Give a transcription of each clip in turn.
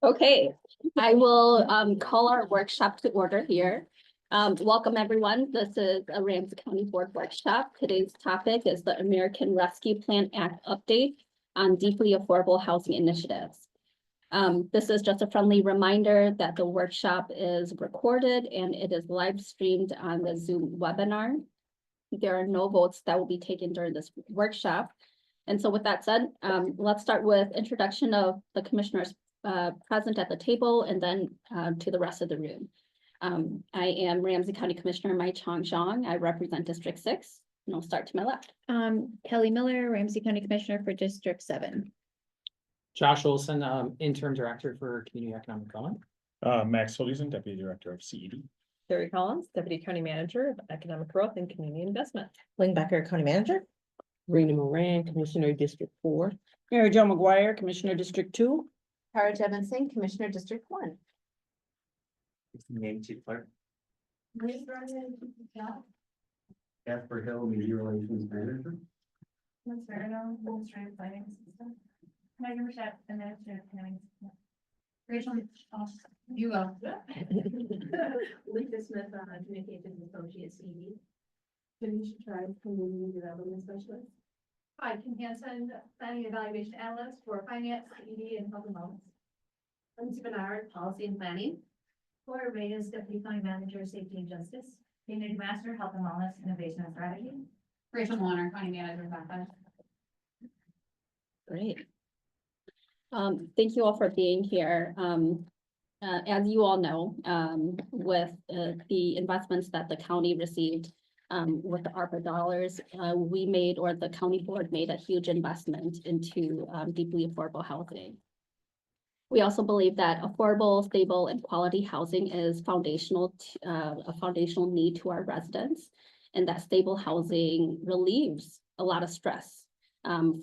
Okay, I will call our workshop to order here. Welcome, everyone. This is a Ramsey County Board workshop. Today's topic is the American Rescue Plan Act update on deeply affordable housing initiatives. This is just a friendly reminder that the workshop is recorded and it is live streamed on the Zoom webinar. There are no votes that will be taken during this workshop. And so with that said, let's start with introduction of the commissioners present at the table and then to the rest of the room. I am Ramsey County Commissioner Mai Chong Zhang. I represent District 6, and I'll start to my left. Kelly Miller, Ramsey County Commissioner for District 7. Josh Olson, Interim Director for Community Economic Development. Max Holdison, Deputy Director of CED. Terry Collins, Deputy County Manager of Economic Growth and Community Investment. Ling Becker, County Manager. Rena Moran, Commissioner District 4. Mary Jo McGuire, Commissioner District 2. Tara Devon Singh, Commissioner District 1. Name Chief Clerk. Casper Hill, Media Relations Manager. Administrative Planning Assistant. Megan Rashad, Administrative Planning Assistant. Rachel, you go. Lisa Smith, Communications Associate, CED. Tanisha Tribe, Community Development Specialist. Hi, Kim Hansen, Planning Evaluation Analyst for Finance, CED, and Health and Wellness. Lindsay Bernard, Policy and Planning. Laura Reyes, Deputy County Manager, Safety and Justice. Community Master, Health and Wellness, Innovation and Strategy. Rachel Warner, County Manager, Backlash. Great. Thank you all for being here. As you all know, with the investments that the county received with the ARPA dollars, we made, or the county board made, a huge investment into deeply affordable housing. We also believe that affordable, stable, and quality housing is foundational to, a foundational need to our residents, and that stable housing relieves a lot of stress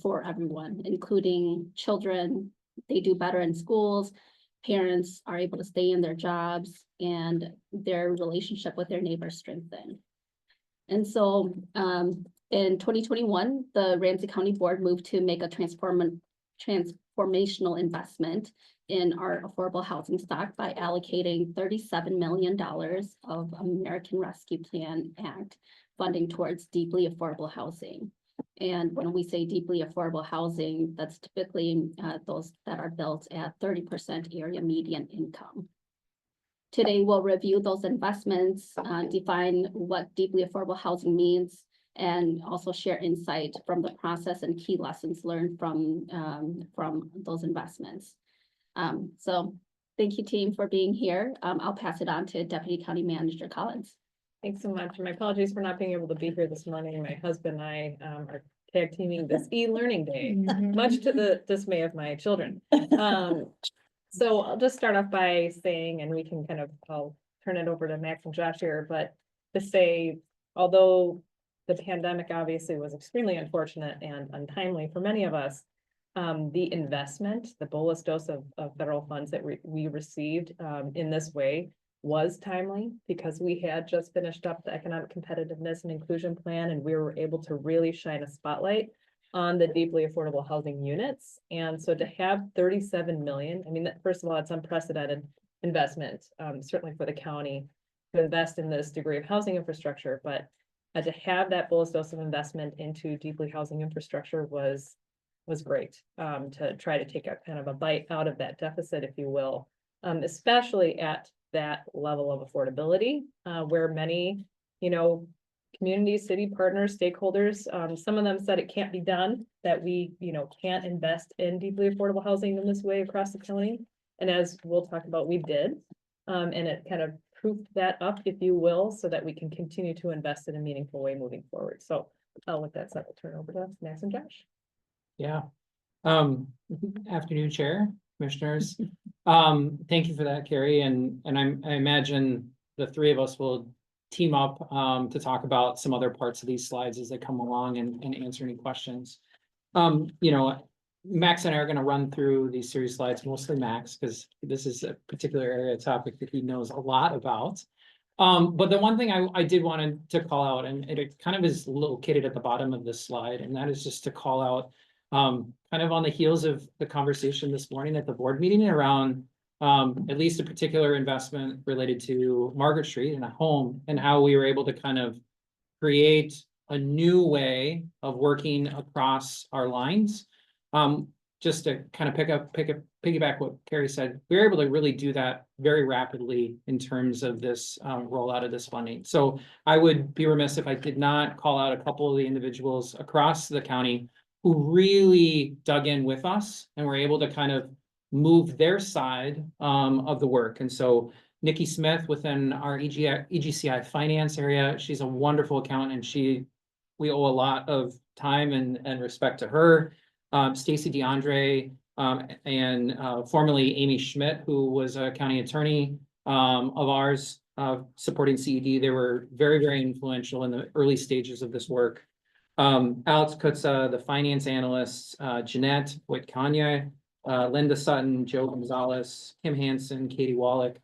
for everyone, including children. They do better in schools, parents are able to stay in their jobs, and their relationship with their neighbors strengthen. And so in 2021, the Ramsey County Board moved to make a transformational investment in our affordable housing stock by allocating $37 million of American Rescue Plan Act funding towards deeply affordable housing. And when we say deeply affordable housing, that's typically those that are built at 30% area median income. Today, we'll review those investments, define what deeply affordable housing means, and also share insight from the process and key lessons learned from those investments. So thank you, team, for being here. I'll pass it on to Deputy County Manager Collins. Thanks so much. My apologies for not being able to be here this morning. My husband and I are tag teaming this e-learning day, much to the dismay of my children. So I'll just start off by saying, and we can I'll turn it over to Max and Josh here, but to say, although the pandemic obviously was extremely unfortunate and untimely for many of us, the investment, the bolus dose of federal funds that we received in this way was timely, because we had just finished up the economic competitiveness and inclusion plan, and we were able to really shine a spotlight on the deeply affordable housing units. And so to have 37 million, I mean, first of all, it's unprecedented investment, certainly for the county to invest in this degree of housing infrastructure, but to have that bolus dose of investment into deeply housing infrastructure was great, to try to take a kind of a bite out of that deficit, if you will, especially at that level of affordability, where many, communities, city partners, stakeholders, some of them said it can't be done, that we, can't invest in deeply affordable housing in this way across the county. And as we'll talk about, we did, and it kind of proved that up, if you will, so that we can continue to invest in a meaningful way moving forward. So with that said, I'll turn it over to Max and Josh. Yeah. Afternoon, Chair, Commissioners. Thank you for that, Carrie. And I imagine the three of us will team up to talk about some other parts of these slides as they come along and answer any questions. Max and I are going to run through these series slides, mostly Max, because this is a particular area of topic that he knows a lot about. But the one thing I did want to call out, and it kind of is located at the bottom of this slide, and that is just to call out Kind of on the heels of the conversation this morning at the board meeting around at least a particular investment related to Margaret Street and a home, and how we were able to kind of create a new way of working across our lines. Just to kind of piggyback what Carrie said, we were able to really do that very rapidly in terms of this rollout of this funding. So I would be remiss if I did not call out a couple of the individuals across the county who really dug in with us and were able to kind of move their side of the work. And so Nikki Smith within our EGCI finance area, she's a wonderful accountant, and we owe a lot of time and respect to her. Stacy DeAndre, and formerly Amy Schmidt, who was a county attorney of ours, supporting CED. They were very, very influential in the early stages of this work. Alex Kutza, the finance analysts, Jeanette Whitkanya, Linda Sutton, Joe Gonzalez, Kim Hansen, Katie Wallach,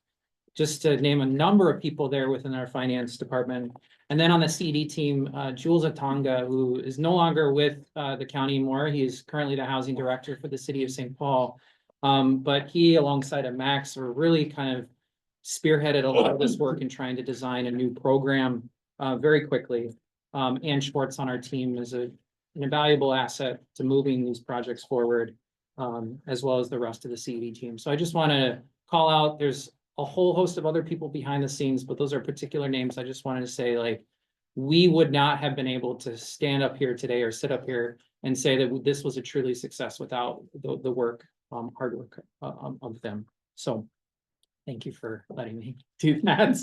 just to name a number of people there within our finance department. And then on the CED team, Jules Atanga, who is no longer with the county anymore. He is currently the housing director for the city of St. Paul. But he, alongside of Max, were really kind of spearheaded a lot of this work in trying to design a new program very quickly. Ann Schwartz on our team is an invaluable asset to moving these projects forward, as well as the rest of the CED team. So I just want to call out, there's a whole host of other people behind the scenes, but those are particular names. I just wanted to say, like, we would not have been able to stand up here today or sit up here and say that this was a truly success without the work, hard work of them. So thank you for letting me do that.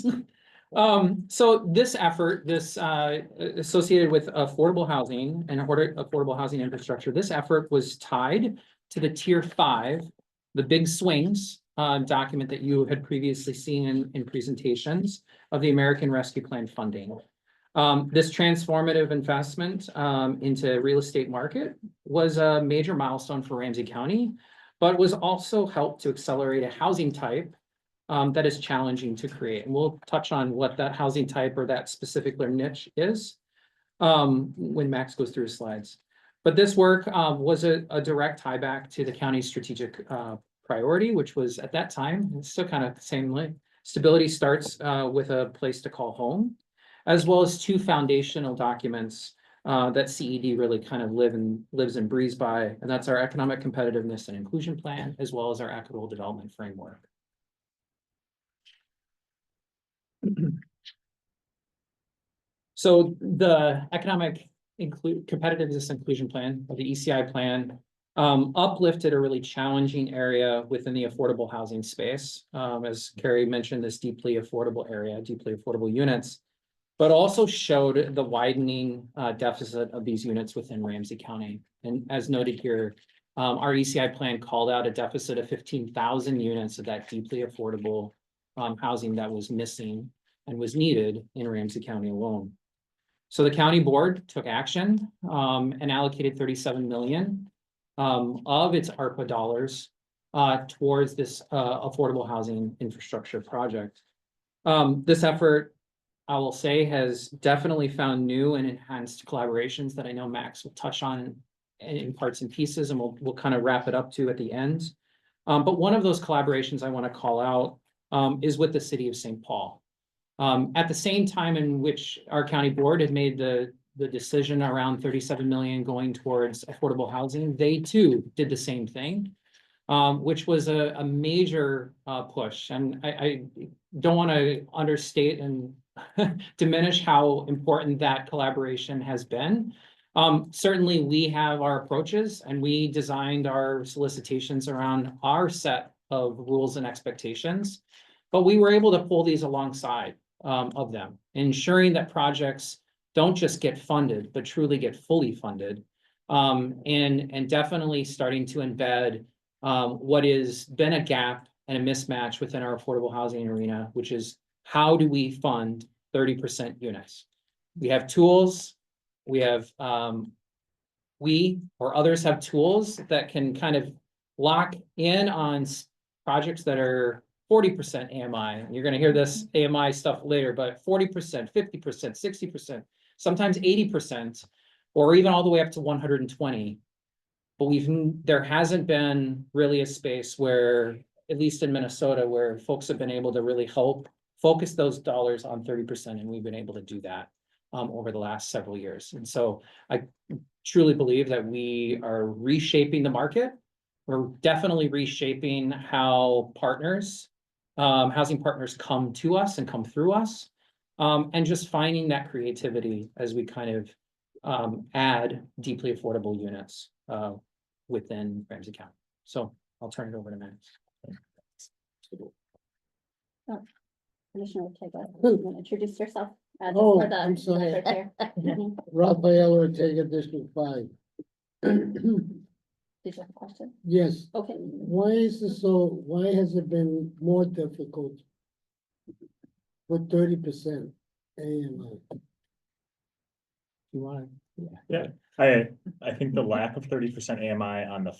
So this effort, associated with affordable housing and affordable housing infrastructure, this effort was tied to the Tier 5, the big swings document that you had previously seen in presentations of the American Rescue Plan funding. This transformative investment into real estate market was a major milestone for Ramsey County, but was also helped to accelerate a housing type that is challenging to create. And we'll touch on what that housing type or that specific niche is when Max goes through his slides. But this work was a direct tie back to the county's strategic priority, which was at that time, it's still kind of the same way. Stability starts with a place to call home, as well as two foundational documents that CED really kind of lives and breathes by, and that's our economic competitiveness and inclusion plan, as well as our equitable development framework. So the economic competitiveness inclusion plan, or the ECI plan, uplifted a really challenging area within the affordable housing space. As Carrie mentioned, this deeply affordable area, deeply affordable units, but also showed the widening deficit of these units within Ramsey County. And as noted here, our ECI plan called out a deficit of 15,000 units of that deeply affordable housing that was missing and was needed in Ramsey County alone. So the county board took action and allocated 37 million of its ARPA dollars towards this affordable housing infrastructure project. This effort, I will say, has definitely found new and enhanced collaborations that I know Max will touch on in parts and pieces, and we'll kind of wrap it up to at the end. But one of those collaborations I want to call out is with the city of St. Paul. At the same time in which our county board had made the decision around 37 million going towards affordable housing, they too did the same thing, which was a major push. And I don't want to understate and diminish how important that collaboration has been. Certainly we have our approaches, and we designed our solicitations around our set of rules and expectations, but we were able to pull these alongside of them, ensuring that projects don't just get funded, but truly get fully funded, and definitely starting to embed what has been a gap and a mismatch within our affordable housing arena, which is how do we fund 30% units? We have tools, we have, we or others have tools that can kind of lock in on projects that are 40% AMI. You're going to hear this AMI stuff later, but 40%, 50%, 60%, sometimes 80%, or even all the way up to 120. But there hasn't been really a space where, at least in Minnesota, where folks have been able to really help focus those dollars on 30%, and we've been able to do that over the last several years. And so I truly believe that we are reshaping the market. We're definitely reshaping how housing partners come to us and come through us. And just finding that creativity as we kind of add deeply affordable units within Ramsey County. So I'll turn it over to Max. Commissioner Ortega, you want to introduce yourself? Just Oh, for the I'm sorry. record here. Mhm. Rafael Ortega, District 5. Did you have a question? Yes, Okay. why has it been more difficult with 30% AMI? You want Yeah, I think the lack of 30% AMI on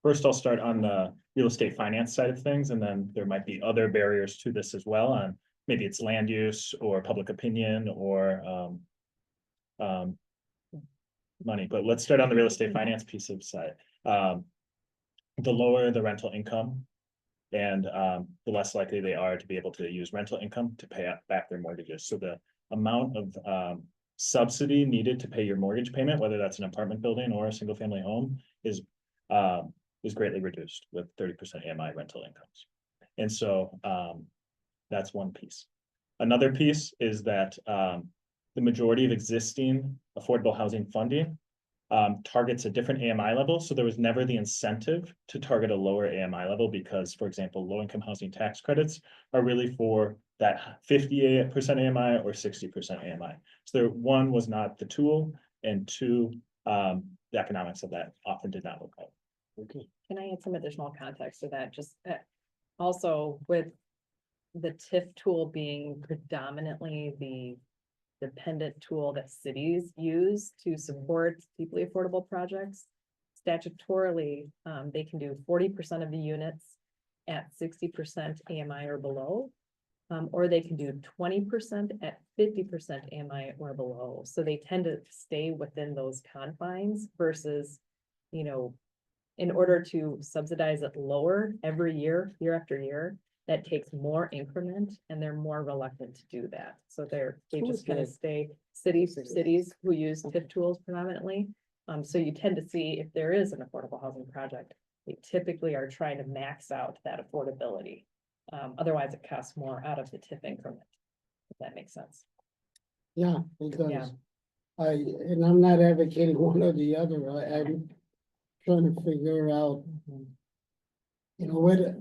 first I'll start on the real estate finance side of things, and then there might be other barriers to this as well on maybe it's land use or public opinion or money, but let's start on the real estate finance piece of side. The lower the rental income and the less likely they are to be able to use rental income to pay back their mortgages. So the amount of subsidy needed to pay your mortgage payment, whether that's an apartment building or a single family home, is greatly reduced with 30% AMI rental incomes. And so that's one piece. Another piece is that the majority of existing affordable housing funding targets a different AMI level. So there was never the incentive to target a lower AMI level because, for example, low-income housing tax credits are really for that 58% AMI or 60% AMI. So there, one was not the tool, and two, the economics of that often did not work out. Okay. Can I add some additional context to that? Just also with the TIF tool being predominantly the dependent tool that cities use to support deeply affordable projects. Statutorily, they can do 40% of the units at 60% AMI or below, or they can do 20% at 50% AMI or below. So they tend to stay within those confines versus, you know, in order to subsidize it lower every year, year after year, that takes more increment and they're more reluctant to do that. So they just kind of stay cities who use TIF tools predominantly. So you tend to see if there is an affordable housing project, they typically are trying to max out that affordability. Otherwise it costs more out of the TIF increment, if that makes sense. Yeah, it Yeah. does. And I'm not advocating one or the other. I'm trying to figure out, you know, where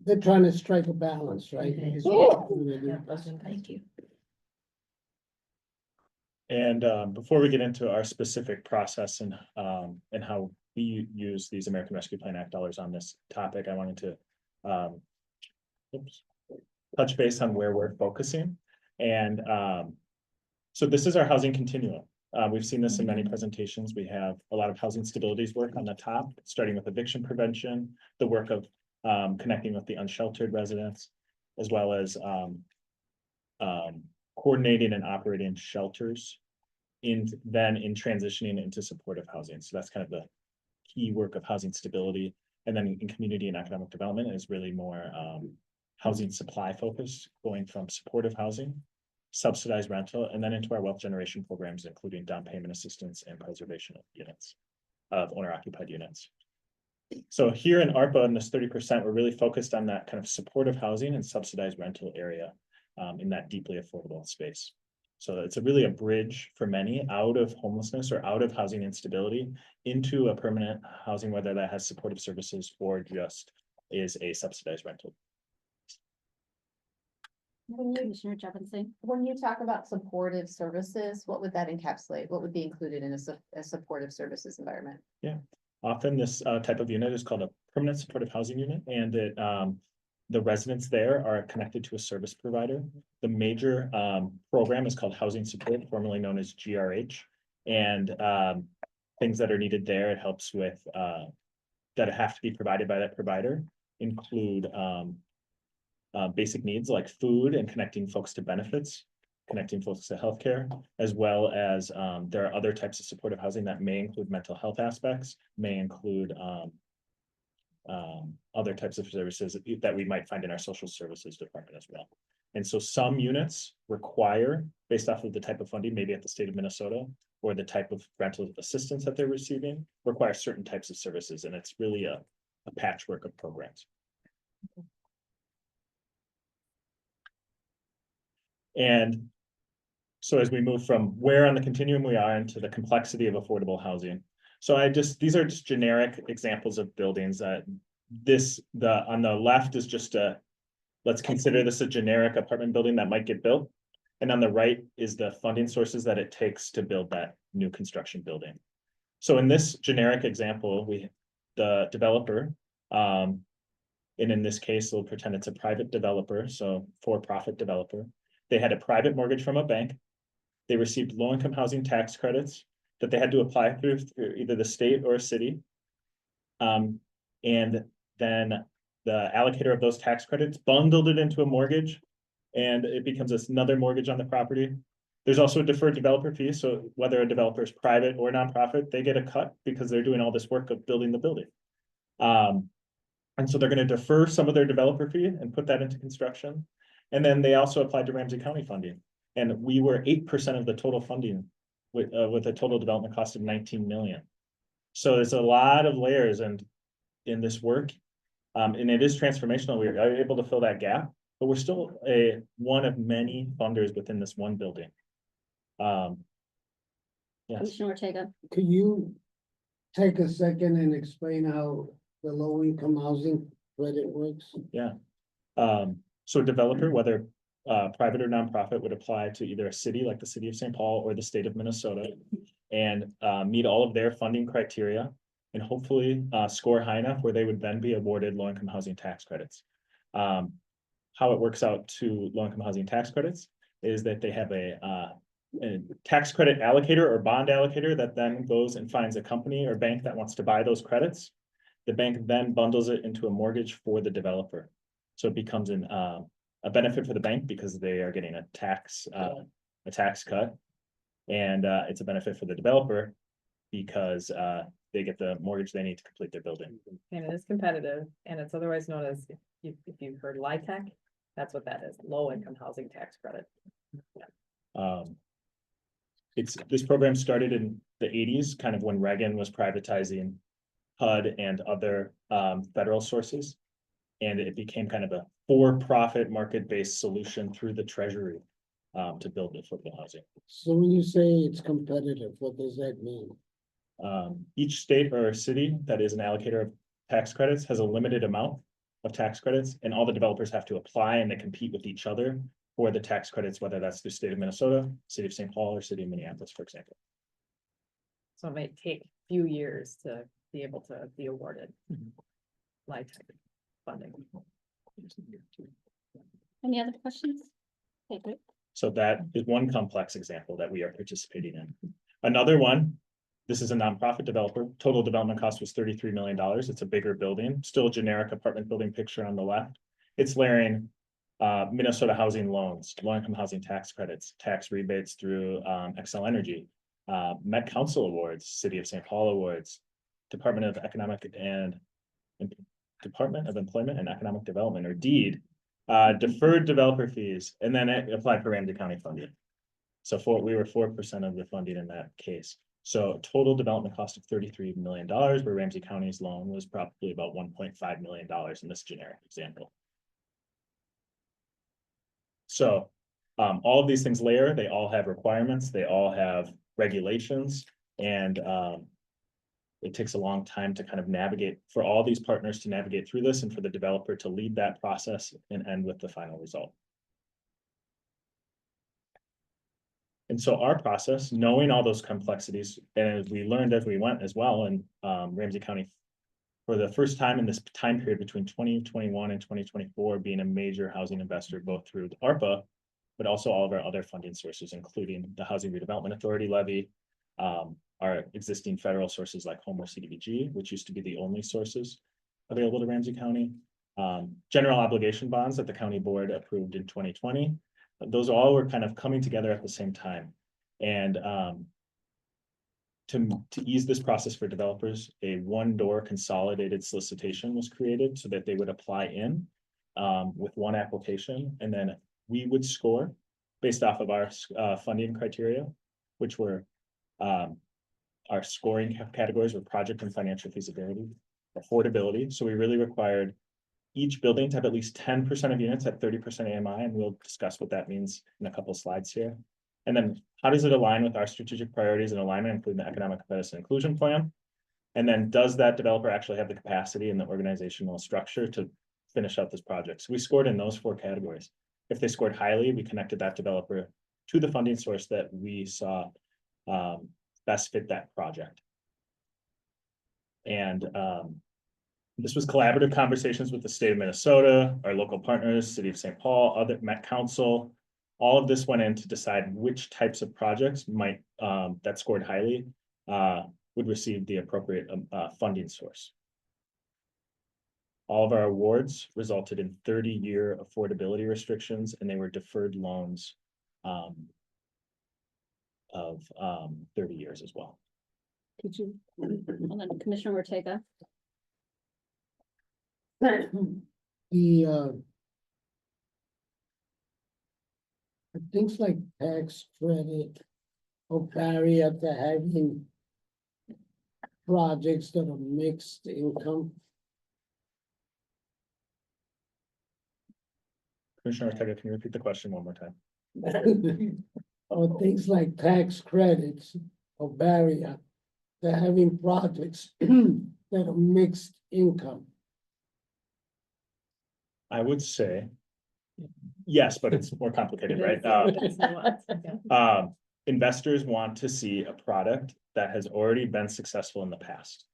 they're trying to strike a balance, right? Mhm. Is what they're doing. Thank you. And before we get into our specific process and how we use these American Rescue Plan Act dollars on this topic, I wanted to touch base on where we're focusing. And so this is our housing continuum. We've seen this in many presentations. We have a lot of housing stabilities work on the top, starting with eviction prevention, the work of connecting with the unsheltered residents, as well as coordinating and operating shelters then in transitioning into supportive housing. So that's kind of the key work of housing stability. And then in community and economic development is really more housing supply focused, going from supportive housing, subsidized rental, and then into our wealth generation programs, including down payment assistance and preservation of units, of owner occupied units. So here in ARPA, in this 30%, we're really focused on that kind of supportive housing and subsidized rental area in that deeply affordable space. So it's really a bridge for many out of homelessness or out of housing instability into a permanent housing, whether that has supportive services or just is a subsidized rental. Commissioner Jefferson. When you talk about supportive services, what would that encapsulate? What would be included in a supportive services environment? Often this type of unit is called a permanent supportive housing unit, and it, the residents there are connected to a service provider. The major program is called Housing Support, formerly known as GRH. And things that are needed there, it helps with that have to be provided by that provider include basic needs like food and connecting folks to benefits, connecting folks to healthcare, as well as there are other types of supportive housing that may include mental health aspects, may include other types of services that we might find in our social services department as well. And so some units require, based off of the type of funding, maybe at the state of Minnesota, or the type of rental assistance that they're receiving, require certain types of services, and it's really a patchwork of programs. And so as we move from where on the continuum we are into the complexity of affordable housing. So these are just generic examples of buildings that on the left is just let's consider this a generic apartment building that might get built. And on the right is the funding sources that it takes to build that new construction building. So in this generic example, the developer, and in this case, we'll pretend it's a private developer, so for-profit developer. They had a private mortgage from a bank. They received low-income housing tax credits that they had to apply through either the state or a city. And then the allocator of those tax credits bundled it into a mortgage, and it becomes another mortgage on the property. There's also a deferred developer fee, so whether a developer is private or nonprofit, they get a cut because they're doing all this work of building the building. And so they're going to defer some of their developer fee and put that into construction. And then they also applied to Ramsey County funding. And we were 8% of the total funding with a total development cost of 19 million. So there's a lot of layers in this work. And it is transformational. We are able to fill that gap, but we're still one of many funders within this one building. Yes. Commissioner Ortega. Could you take a second and explain how the low income housing credit works? Yeah. So a developer, whether private or nonprofit, would apply to either a city like the city of St. Paul or the state of Minnesota and meet all of their funding criteria and hopefully score high enough where they would then be awarded low-income housing tax credits. How it works out to low-income housing tax credits is that they have a tax credit allocator or bond allocator that then goes and finds a company or bank that wants to buy those credits. The bank then bundles it into a mortgage for the developer. So it becomes a benefit for the bank because they are getting a tax cut. And it's a benefit for the developer because they get the mortgage they need to complete their building. And it is competitive, and it's otherwise known as, if you've heard LIHTC, that's what that is, low income housing tax credit. This program started in the 80s, kind of when Reagan was privatizing HUD and other federal sources. And it became kind of a for-profit market-based solution through the Treasury to build affordable housing. So when you say it's competitive, what does that mean? Each state or city that is an allocator of tax credits has a limited amount of tax credits, and all the developers have to apply and they compete with each other for the tax credits, whether that's the state of Minnesota, city of St. Paul, or city of Minneapolis, for example. So it might take a few years to be able to be awarded LIHTC funding. Any other questions? Okay, great. So that is one complex example that we are participating in. Another one, this is a nonprofit developer. Total development cost was $33 million. It's a bigger building, still a generic apartment building picture on the left. It's layering Minnesota housing loans, low-income housing tax credits, tax rebates through Xcel Energy, Met Council awards, City of St. Paul awards, Department of Employment and Economic Development, or DEED, deferred developer fees, and then it applied for Ramsey County funding. So we were 4% of the funding in that case. So total development cost of $33 million, where Ramsey County's loan was probably about $1.5 million in this generic example. So all of these things layer, they all have requirements, they all have regulations, and it takes a long time to kind of navigate, for all these partners to navigate through this and for the developer to lead that process and end with the final result. And so our process, knowing all those complexities, and as we learned as we went as well, and Ramsey County, for the first time in this time period between 2021 and 2024, being a major housing investor, both through the ARPA, but also all of our other funding sources, including the Housing Redevelopment Authority levy, our existing federal sources like Home or CDBG, which used to be the only sources available to Ramsey County, general obligation bonds that the county board approved in 2020, Those all were kind of coming together at the same time. And to ease this process for developers, a one-door consolidated solicitation was created so that they would apply in with one application, and then we would score based off of our funding criteria, which were our scoring categories were project and financial feasibility, affordability. So we really required each building to have at least 10% of units at 30% AMI, and we'll discuss what that means in a couple of slides here. And then how does it align with our strategic priorities and alignment, including the economic competitiveness and inclusion plan? And then does that developer actually have the capacity and the organizational structure to finish out this project? So we scored in those 4 categories. If they scored highly, we connected that developer to the funding source that we saw best fit that project. And this was collaborative conversations with the state of Minnesota, our local partners, city of St. Paul, other Met Council. All of this went in to decide which types of projects might that scored highly would receive the appropriate funding source. All of our awards resulted in 30-year affordability restrictions, and they were deferred loans of 30 years as well. Could you, and then Commissioner Ortega? The things like tax credit or barrier to having projects that are mixed income. Commissioner Ortega, can you repeat the question one more time? Or things like tax credits or barrier to having projects that are mixed income. I would say yes, but it's more complicated, right? Investors want to see a product that has already been successful in the past.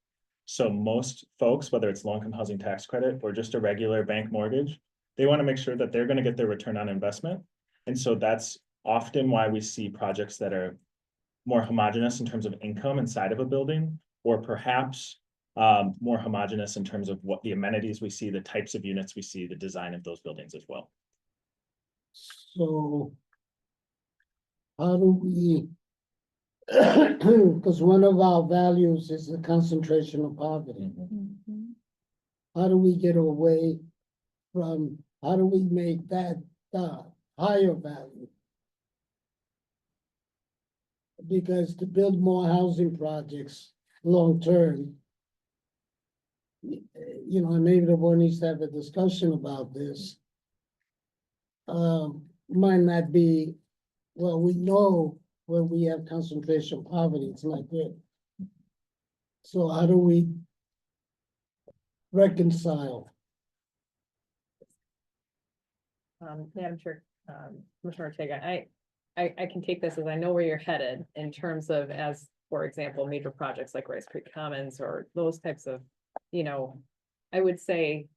So most folks, whether it's low-income housing tax credit or just a regular bank mortgage, they want to make sure that they're going to get their return on investment. And so that's often why we see projects that are more homogeneous in terms of income inside of a building, or perhaps more homogeneous in terms of what the amenities we see, the types of units we see, the design of those buildings as well. So how do we, because one of our values is the concentration of poverty. How do we get away from, how do we make that higher value? Because to build more housing projects long-term, you know, and maybe the board needs to have a discussion about this. Might not be, well, we know where we have concentration poverty, it's not good. So how do we reconcile? Madam Chair, Commissioner Ortega, I can take this as I know where you're headed in terms of, as, for example, major projects like Rice Creek Commons or those types of, you know, I would say,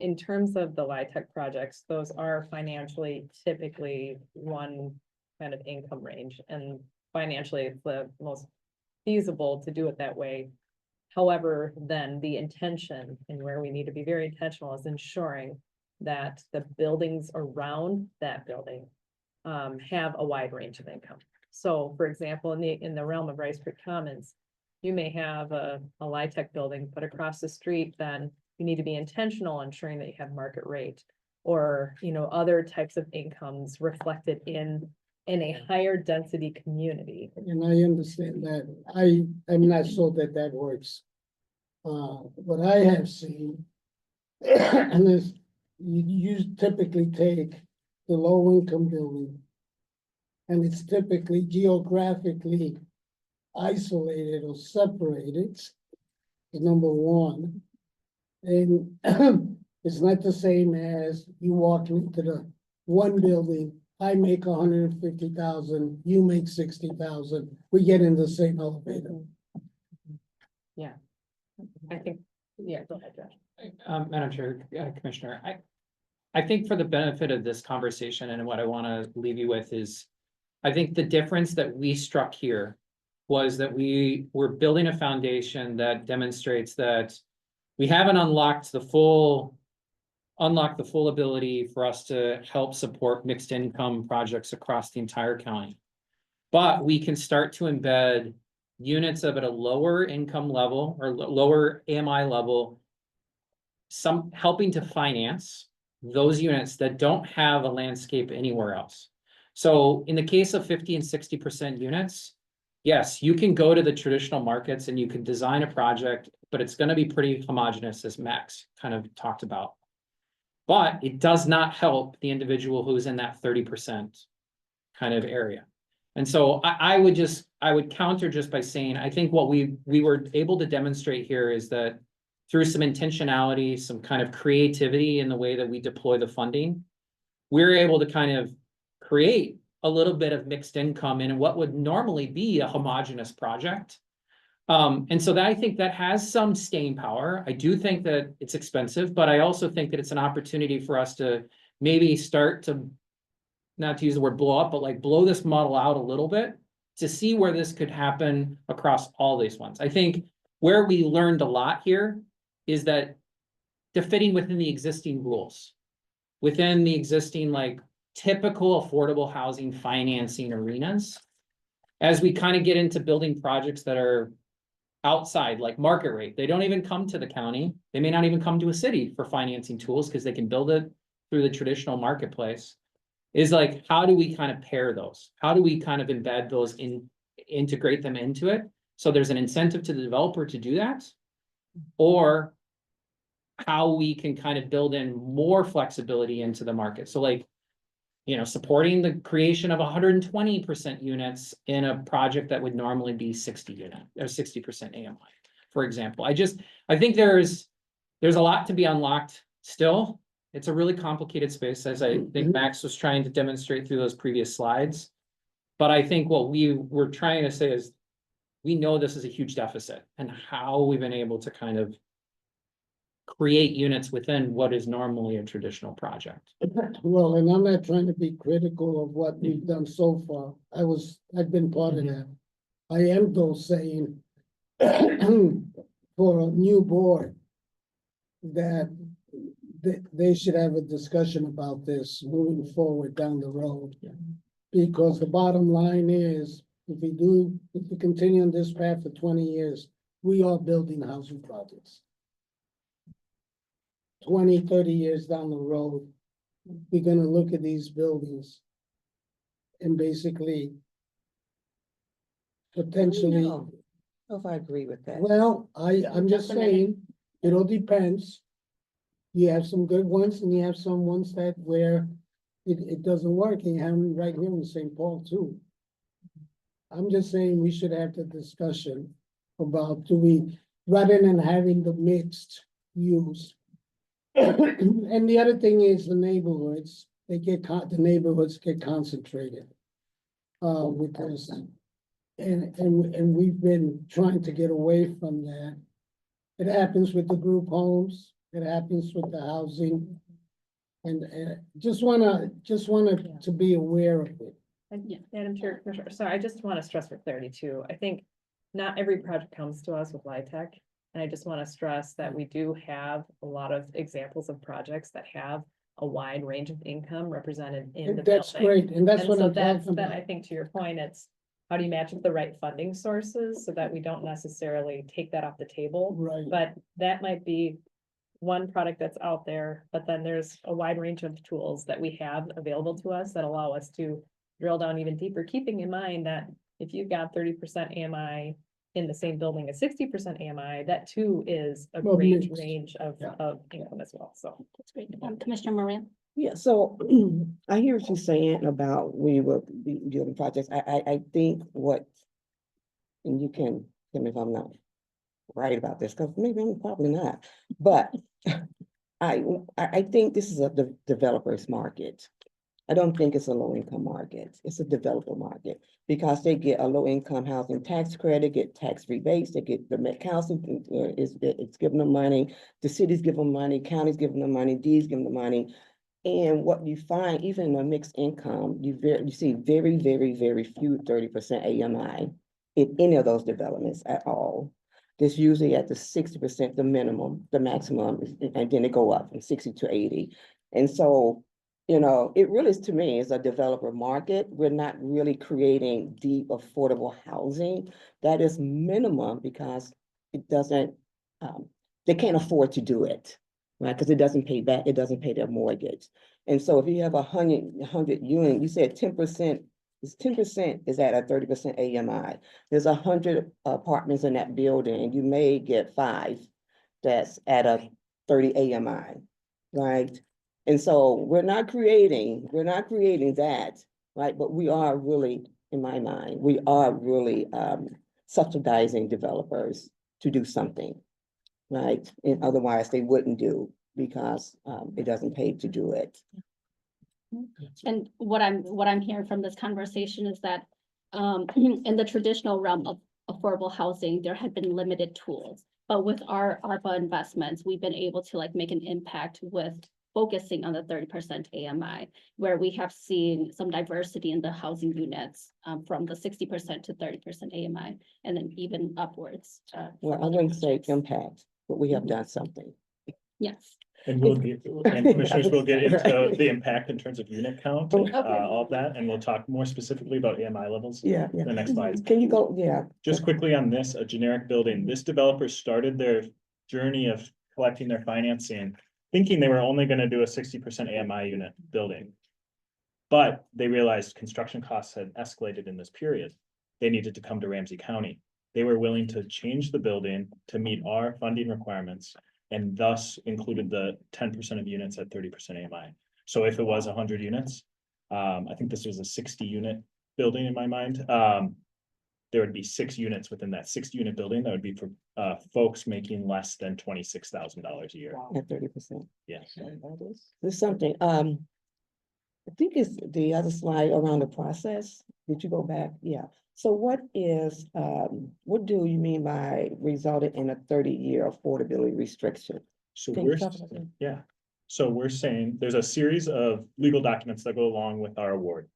in terms of the LIHTC projects, those are financially typically one kind of income range, and financially it's the most feasible to do it that way. However, then the intention and where we need to be very intentional is ensuring that the buildings around that building have a wide range of income. So for example, in the realm of Rice Creek Commons, you may have a LIHTC building, but across the street, then you need to be intentional ensuring that you have market rate or, you know, other types of incomes reflected in a higher density community. And I understand that. I am not sure that that works. What I have seen, and is you typically take the low income building, and it's typically geographically isolated or separated, number one. And it's not the same as you walk into the one building, I make 150,000, you make 60,000, we get in the same elevator. Yeah. I think, yeah, go ahead, Josh. Madam Chair, Commissioner, I think for the benefit of this conversation and what I want to leave you with is, I think the difference that we struck here was that we were building a foundation that demonstrates that we haven't unlocked the full unlock the full ability for us to help support mixed income projects across the entire county. But we can start to embed units of at a lower income level or lower AMI level, some helping to finance those units that don't have a landscape anywhere else. So in the case of 50 and 60% units, yes, you can go to the traditional markets and you can design a project, but it's going to be pretty homogeneous, as Max kind of talked about. But it does not help the individual who's in that 30% kind of area. And so I would counter just by saying, I think what we were able to demonstrate here is that through some intentionality, some kind of creativity in the way that we deploy the funding, we're able to kind of create a little bit of mixed income in what would normally be a homogeneous project. And so that I think that has some staying power. I do think that it's expensive, but I also think that it's an opportunity for us to maybe start to, not to use the word blow up, but like blow this model out a little bit to see where this could happen across all these ones. I think where we learned a lot here is that to fitting within the existing rules, within the existing like typical affordable housing financing arenas, as we kind of get into building projects that are outside, like market rate, they don't even come to the county. They may not even come to a city for financing tools because they can build it through the traditional marketplace. Is like, how do we kind of pair those? How do we kind of embed those integrate them into it? So there's an incentive to the developer to do that, or how we can kind of build in more flexibility into the market. So like, you know, supporting the creation of 120% units in a project that would normally be 60 unit or 60% AMI, for example. I think there's a lot to be unlocked still. It's a really complicated space, as I think Max was trying to demonstrate through those previous slides. But I think what we were trying to say is we know this is a huge deficit, and how we've been able to kind of create units within what is normally a traditional project. Well, and I'm not trying to be critical of what we've done so far. I've been part of that. I am though saying for a new board that they should have a discussion about this moving forward down the road. Because the bottom line is, if we continue on this path for 20 years, we are building housing projects. 20, 30 years down the road, we're gonna look at these buildings and basically potentially, I don't know if I agree with that. well, I'm just saying, it all depends. You have some good ones and you have some ones that where it doesn't work, and you have them right here in St. Paul too. I'm just saying we should have the discussion about rather than having the mixed use. And the other thing is the neighborhoods, the neighborhoods get concentrated. Because, and we've been trying to get away from that. It happens with the group homes, it happens with the housing. And just wanna to be aware of it. Yeah, Madam Chair, Commissioner, sorry, I just want to stress for clarity too. I think not every project comes to us with LIHTC. And I just want to stress that we do have a lot of examples of projects that have a wide range of income represented in the That's building. great, and that's And what so I'm that's, talking then about. I think to your point, it's how do you match with the right funding sources so that we don't necessarily take that off the table? Right. But that might be one product that's out there, but then there's a wide range of tools that we have available to us that allow us to drill down even deeper, keeping in mind that if you've got 30% AMI in the same building as 60% AMI, that too is a Well, great mixed. range of Yeah. income as well, so. That's great. Commissioner Moran? Yeah, so I hear what you're saying about we will be doing projects. I think what, and you can tell me if I'm not right about this, because maybe I'm probably not, but I think this is a developer's market. I don't think it's a low income market. It's a developer market because they get a low income housing tax credit, get tax rebates, they get the Met Council it's giving them money, the cities give them money, counties give them money, D's give them money. And what you find, even in a mixed income, you see very, very, very few 30% AMI in any of those developments at all. It's usually at the 60%, the minimum, the maximum, and then they go up from 60 to 80. And so, you know, it really is, to me, is a developer market. We're not really creating deep affordable housing. That is minimum because it doesn't, they can't afford to do it, right? Because it doesn't pay back, it doesn't pay their mortgage. And so if you have 100 unit, you said 10%, it's 10% is at a 30% AMI. There's 100 apartments in that building, and you may get 5 that's at a 30 AMI, right? And so we're not creating that, right? But we are really, in my mind, we are really subsidizing developers to do something, right? And otherwise they wouldn't do, because it doesn't pay to do it. And what I'm hearing from this conversation is that in the traditional realm of affordable housing, there had been limited tools. But with our ARPA investments, we've been able to like make an impact with focusing on the 30% AMI, where we have seen some diversity in the housing units from the 60% to 30% AMI, and then even upwards. Well, I wouldn't say impact, but we have done something. Yes. And commissioners will get into the impact in terms of unit count, and, all of that, and we'll talk more specifically about AMI levels. Yeah, yeah. The next slide. Can you go, yeah. Just quickly on this, a generic building, this developer started their journey of collecting their financing, thinking they were only gonna do a 60% AMI unit building. But they realized construction costs had escalated in this period. They needed to come to Ramsey County. They were willing to change the building to meet our funding requirements, and thus included the 10% of units at 30% AMI. So if it was 100 units, I think this was a 60 unit building in my mind. There would be 6 units within that 60 unit building that would be for folks making less than $26,000 a year. At 30%. Yes. There's something, I think it's the other slide around the process. Did you go back? Yeah. So what do you mean by resulted in a 30-year affordability restriction? So Can you talk about that? yeah. So we're saying there's a series of legal documents that go along with our award.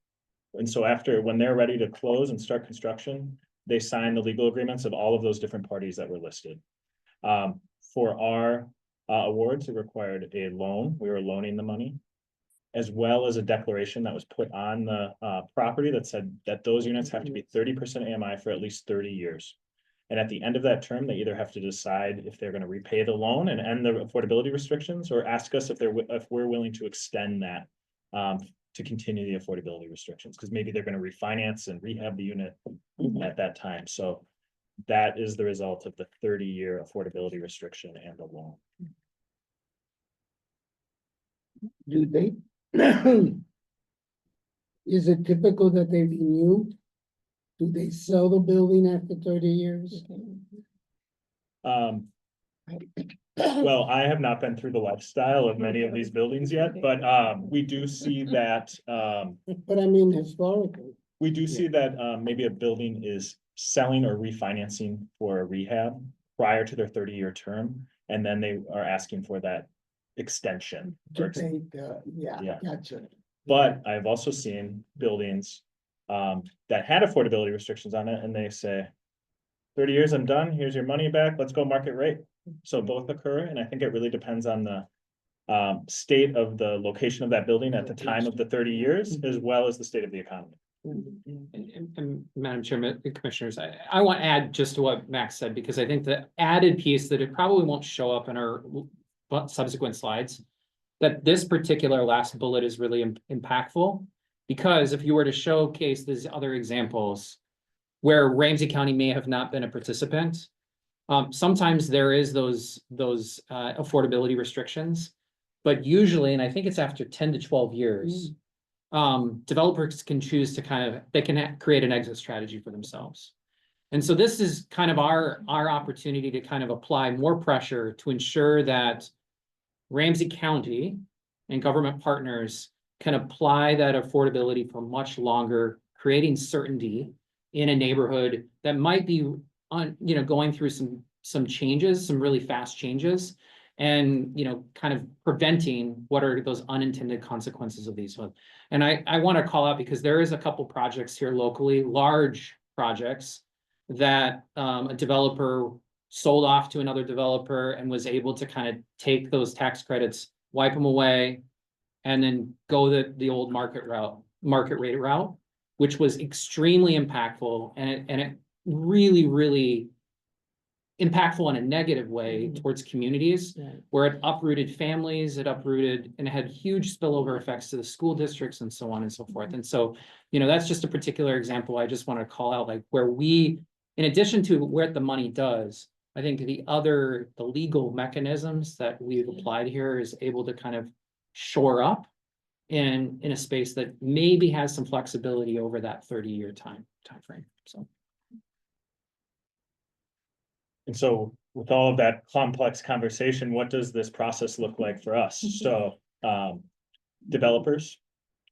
And so when they're ready to close and start construction, they sign the legal agreements of all of those different parties that were listed. For our awards, it required a loan. We were loaning the money, as well as a declaration that was put on the property that said that those units have to be 30% AMI for at least 30 years. And at the end of that term, they either have to decide if they're going to repay the loan and end the affordability restrictions, or ask us if we're willing to extend that to continue the affordability restrictions, because maybe they're going to refinance and rehab the unit at that time. So that is the result of the 30-year affordability restriction and the loan. Do they? Is it typical that they renew? Do they sell the building after 30 years? Well, I have not been through the lifestyle of many of these buildings yet, but we do see that But I mean, historically. we do see that maybe a building is selling or refinancing for a rehab prior to their 30-year term, and then they are asking for that extension. To take, Yeah. yeah, gotcha. But I've also seen buildings that had affordability restrictions on it, and they say, 30 years, I'm done, here's your money back, let's go market rate. So both occur, and I think it really depends on the state of the location of that building at the time of the 30 years, as well as the state of the economy. And Madam Chairman, Commissioners, I want to add just to what Max said, because I think the added piece that it probably won't show up in our subsequent slides, that this particular last bullet is really impactful, because if you were to showcase these other examples where Ramsey County may have not been a participant, sometimes there is those affordability restrictions, but usually, and I think it's after 10 to 12 years, developers can choose to they can create an exit strategy for themselves. And so this is kind of our opportunity to kind of apply more pressure to ensure that Ramsey County and government partners can apply that affordability for much longer, creating certainty in a neighborhood that might be going through some changes, some really fast changes, and kind of preventing what are those unintended consequences of these. And I want to call out, because there is a couple projects here locally, large projects, that a developer sold off to another developer and was able to kind of take those tax credits, wipe them away, and then go the old market rate route, which was extremely impactful, and it really, really impactful in a negative way towards communities, Right. where it uprooted families, it uprooted, and it had huge spillover effects to the school districts and so on and so forth. And so, that's just a particular example I just want to call out, like where we, in addition to what the money does, I think the legal mechanisms that we've applied here is able to kind of shore up in a space that maybe has some flexibility over that 30-year time frame. So. And so with all of that complex conversation, what does this process look like for us? So, developers,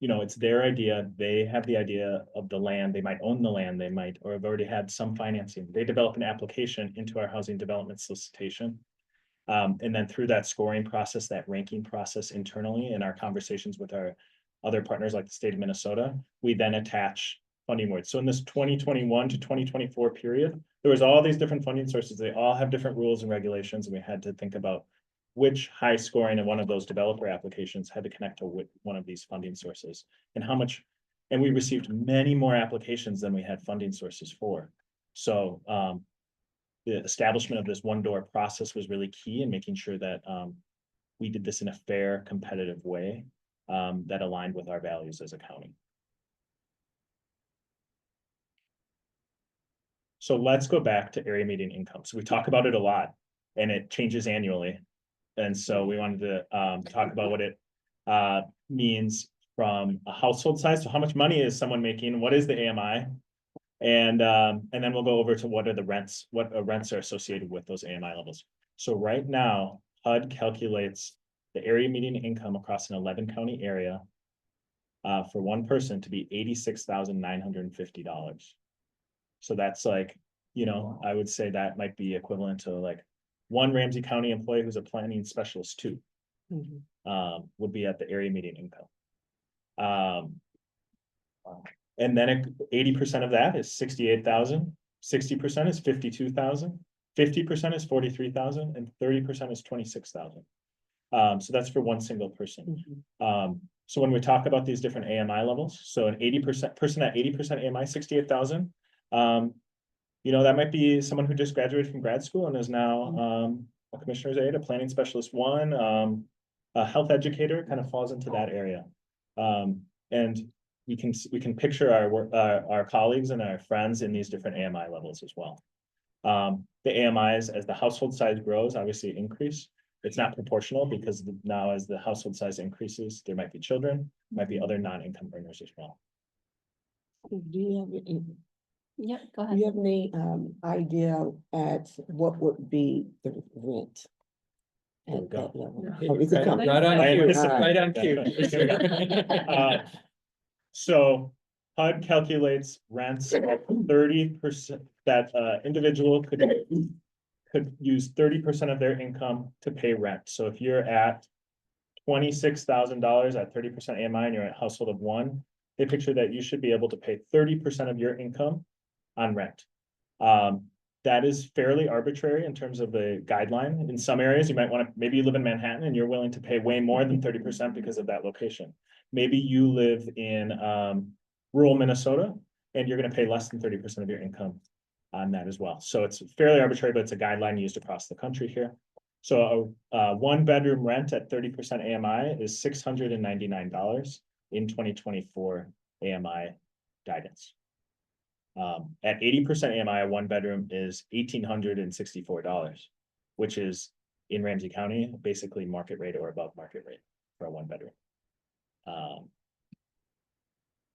it's their idea. They have the idea of the land. They might own the land. They might, or have already had some financing. They develop an application into our housing development solicitation. And then through that scoring process, that ranking process internally in our conversations with our other partners like the state of Minnesota, we then attach funding words. So in this 2021 to 2024 period, there was all these different funding sources. They all have different rules and regulations, and we had to think about which high scoring in one of those developer applications had to connect to one of these funding sources and how much. And we received many more applications than we had funding sources for. So the establishment of this one door process was really key in making sure that we did this in a fair, competitive way that aligned with our values as a county. So let's go back to area median income. So we talk about it a lot and it changes annually. And so we wanted to talk about what it means from a household size. So how much money is someone making? What is the AMI? And then we'll go over to what are the rents, what rents are associated with those AMI levels. So right now, HUD calculates the area median income across an 11 county area for one person to be $86,950. So that's like, I would say that might be equivalent to like one Ramsey County employee who's a planning specialist too, would be at the area median income. And then 80% of that is 68,000, 60% is 52,000, 50% is 43,000, and 30% is 26,000. So that's for one single person. So when we talk about these different AMI levels, so an 80% person at 80% AMI, 68,000, that might be someone who just graduated from grad school and is now a commissioner's aide, a planning specialist one, a health educator, kind of falls into that area. And we can picture our colleagues and our friends in these different AMI levels as well. The AMIs, as the household size grows, obviously increase. It's not proportional because now as the household size increases, there might be children, might be other non-income earners as well. Do you have any, Yeah, go do ahead. you have any idea at what would be the rent? There we At go. that level? Yeah. Oh, is it coming? Right on I cue, anticipate right on that. cue. So HUD calculates rents at 30%, that individual could use 30% of their income to pay rent. So if you're at $26,000 at 30% AMI and you're a household of one, they picture that you should be able to pay 30% of your income on rent. That is fairly arbitrary in terms of the guideline. In some areas, you might want to, maybe you live in Manhattan and you're willing to pay way more than 30% because of that location. Maybe you live in rural Minnesota and you're going to pay less than 30% of your income on that as well. So it's fairly arbitrary, but it's a guideline used across the country here. So a one bedroom rent at 30% AMI is $699 in 2024 AMI guidance. At 80% AMI, a one bedroom is $1,864, which is in Ramsey County, basically market rate or above market rate for a one bedroom.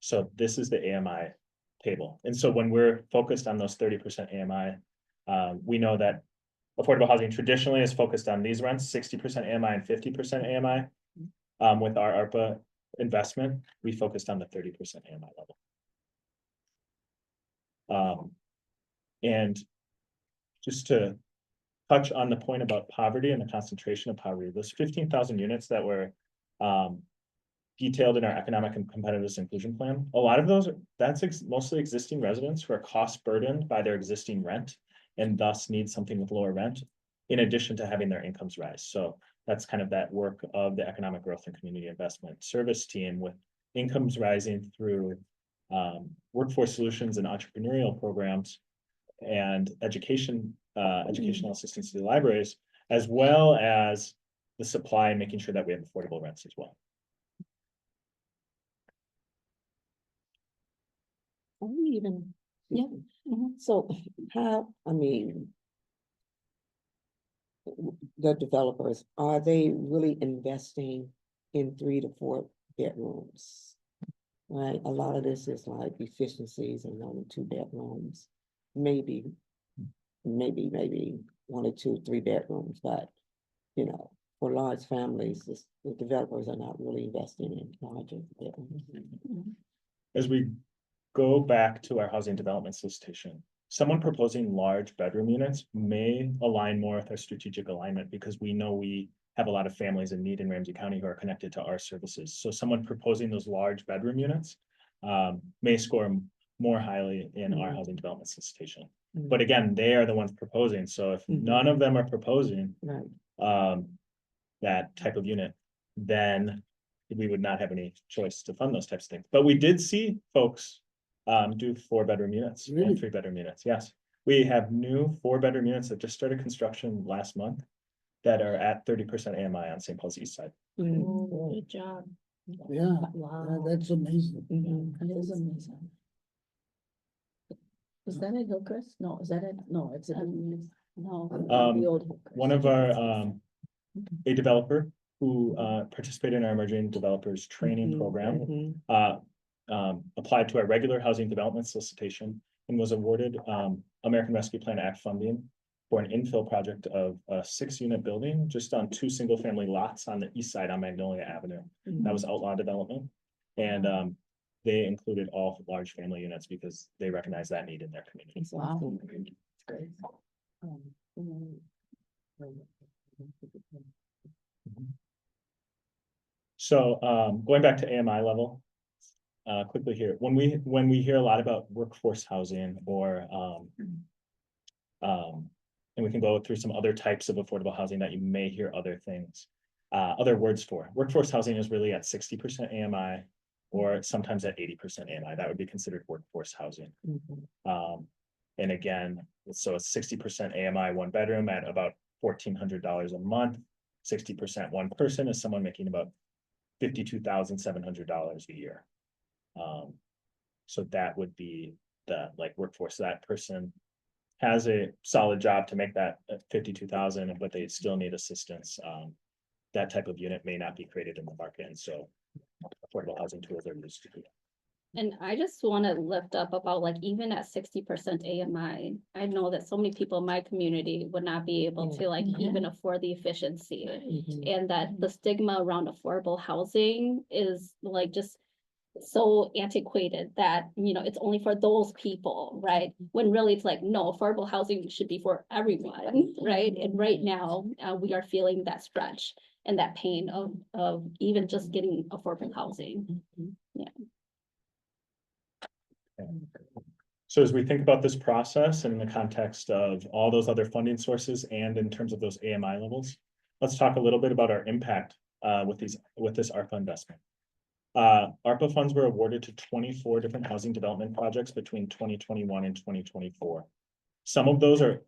So this is the AMI table. And so when we're focused on those 30% AMI, we know that affordable housing traditionally is focused on these rents, 60% AMI and 50% AMI. With our ARPA investment, we focused on the 30% AMI level. And just to touch on the point about poverty and the concentration of poverty, those 15,000 units that were detailed in our economic and competitiveness inclusion plan, a lot of those, that's mostly existing residents who are cost burdened by their existing rent and thus need something with lower rent, in addition to having their incomes rise. So that's kind of that work of the Economic Growth and Community Investment Service team, with incomes rising through workforce solutions and entrepreneurial programs and educational assistance to the libraries, as well as the supply and making sure that we have affordable rents as well. Are we even? Yeah. So how, I mean, the developers, are they really investing in 3 to 4 bedrooms? Right, a lot of this is like efficiencies and 1 or 2 bedrooms, maybe 1 or 2, 3 bedrooms, but you know, for large families, the developers are not really investing in larger bedrooms. As we go back to our housing development solicitation, someone proposing large bedroom units may align more with our strategic alignment, because we know we have a lot of families in need in Ramsey County who are connected to our services. So someone proposing those large bedroom units may score more highly in our housing development solicitation. But again, they are the ones proposing. So if none of them are proposing Right. that type of unit, then we would not have any choice to fund those types of things. But we did see folks do 4-bedroom units Really? and 3-bedroom units. Yes, we have new 4-bedroom units that just started construction last month that are at 30% AMI on St. Paul's East Side. Good job. Yeah, that's amazing. It is amazing. Is that at Hillcrest? No, is that at, no, it's at No. the old Hillcrest. One of our a developer who participated in our emerging developers training program applied to our regular housing development solicitation and was awarded American Rescue Plan Act funding for an infill project of a 6-unit building just on 2 single-family lots on the east side on Magnolia Avenue. That was outlaw development, and they included all large family units because they recognize that need in their community. Wow. Great. So going back to AMI level, quickly here, when we hear a lot about workforce housing or and we can go through some other types of affordable housing that you may hear other things, other words for. Workforce housing is really at 60% AMI or sometimes at 80% AMI. That would be considered workforce housing. And again, so it's 60% AMI 1 bedroom at about $1,400 a month. 60% 1 person is someone making about $52,700 a year. So that would be the workforce. That person has a solid job to make that 52,000, but they still need assistance. That type of unit may not be created in the market, and so affordable housing tools are used to do that. And I just want to lift up about even at 60% AMI, I know that so many people in my community would not be able to even afford the efficiency. And that the stigma around affordable housing is just so antiquated that, it's only for those people, right? When really it's no, affordable housing should be for everyone, right? And right now, we are feeling that stretch and that pain of even just getting affordable housing. Yeah. So as we think about this process and in the context of all those other funding sources and in terms of those AMI levels, let's talk a little bit about our impact with this ARPA investment. ARPA funds were awarded to 24 different housing development projects between 2021 and 2024. Some of those are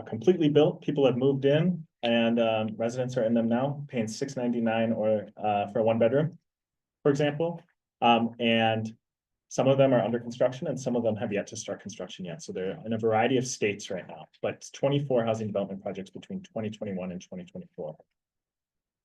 completely built. People have moved in and residents are in them now, paying $699 or for a 1 bedroom, for example. And some of them are under construction and some of them have yet to start construction yet. So they're in a variety of states right now, but 24 housing development projects between 2021 and 2024.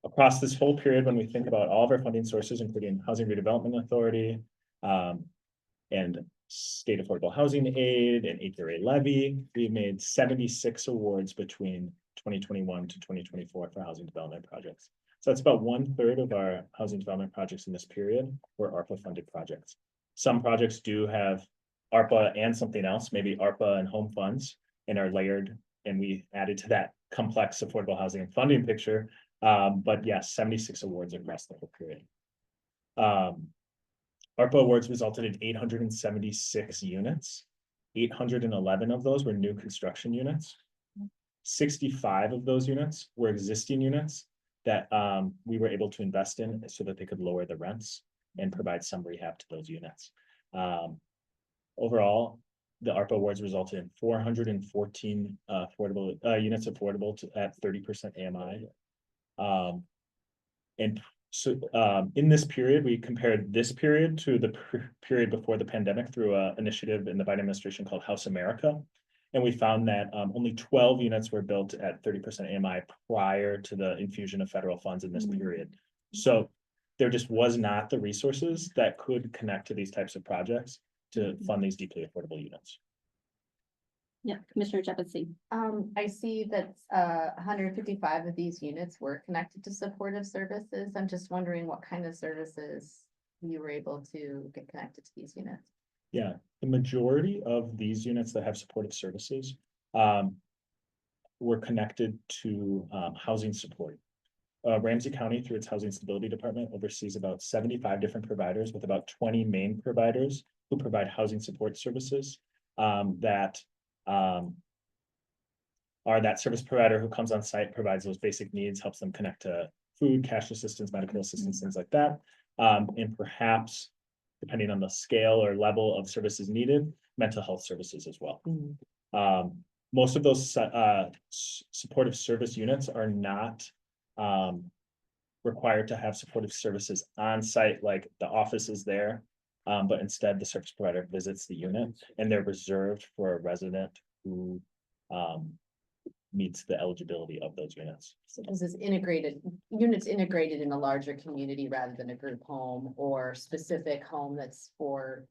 Across this whole period, when we think about all of our funding sources, including Housing Redevelopment Authority, and State Affordable Housing Aid and HRA Levy, we made 76 awards between 2021 to 2024 for housing development projects. So that's about 1/3 of our housing development projects in this period were ARPA funded projects. Some projects do have ARPA and something else, maybe ARPA and home funds, and are layered, and we added to that complex affordable housing funding picture. But yes, 76 awards across the whole period. ARPA awards resulted in 876 units 811 of those were new construction units. 65 of those units were existing units that we were able to invest in so that they could lower the rents and provide some rehab to those units. Overall, the ARPA awards resulted in 414 affordable units affordable to at 30% AMI. And so in this period, we compared this period to the period before the pandemic through an initiative in the Biden administration called House America. And we found that only 12 units were built at 30% AMI prior to the infusion of federal funds in this period. So there just was not the resources that could connect to these types of projects to fund these deeply affordable units. Yeah, Commissioner Jefferson. I see that 155 of these units were connected to supportive services. I'm just wondering what kind of services you were able to get connected to these units. Yeah, the majority of these units that have supportive services were connected to housing support. Ramsey County, through its Housing Stability Department, oversees about 75 different providers with about 20 main providers who provide housing support services that are that service provider who comes on site, provides those basic needs, helps them connect to food, cash assistance, medical assistance, things like that. And perhaps, depending on the scale or level of services needed, mental health services as well. Most of those supportive service units are not required to have supportive services on site, like the office is there. But instead the service provider visits the unit and they're reserved for a resident who meets the eligibility of those units. So this is units integrated in a larger community rather than a group home or specific home that's for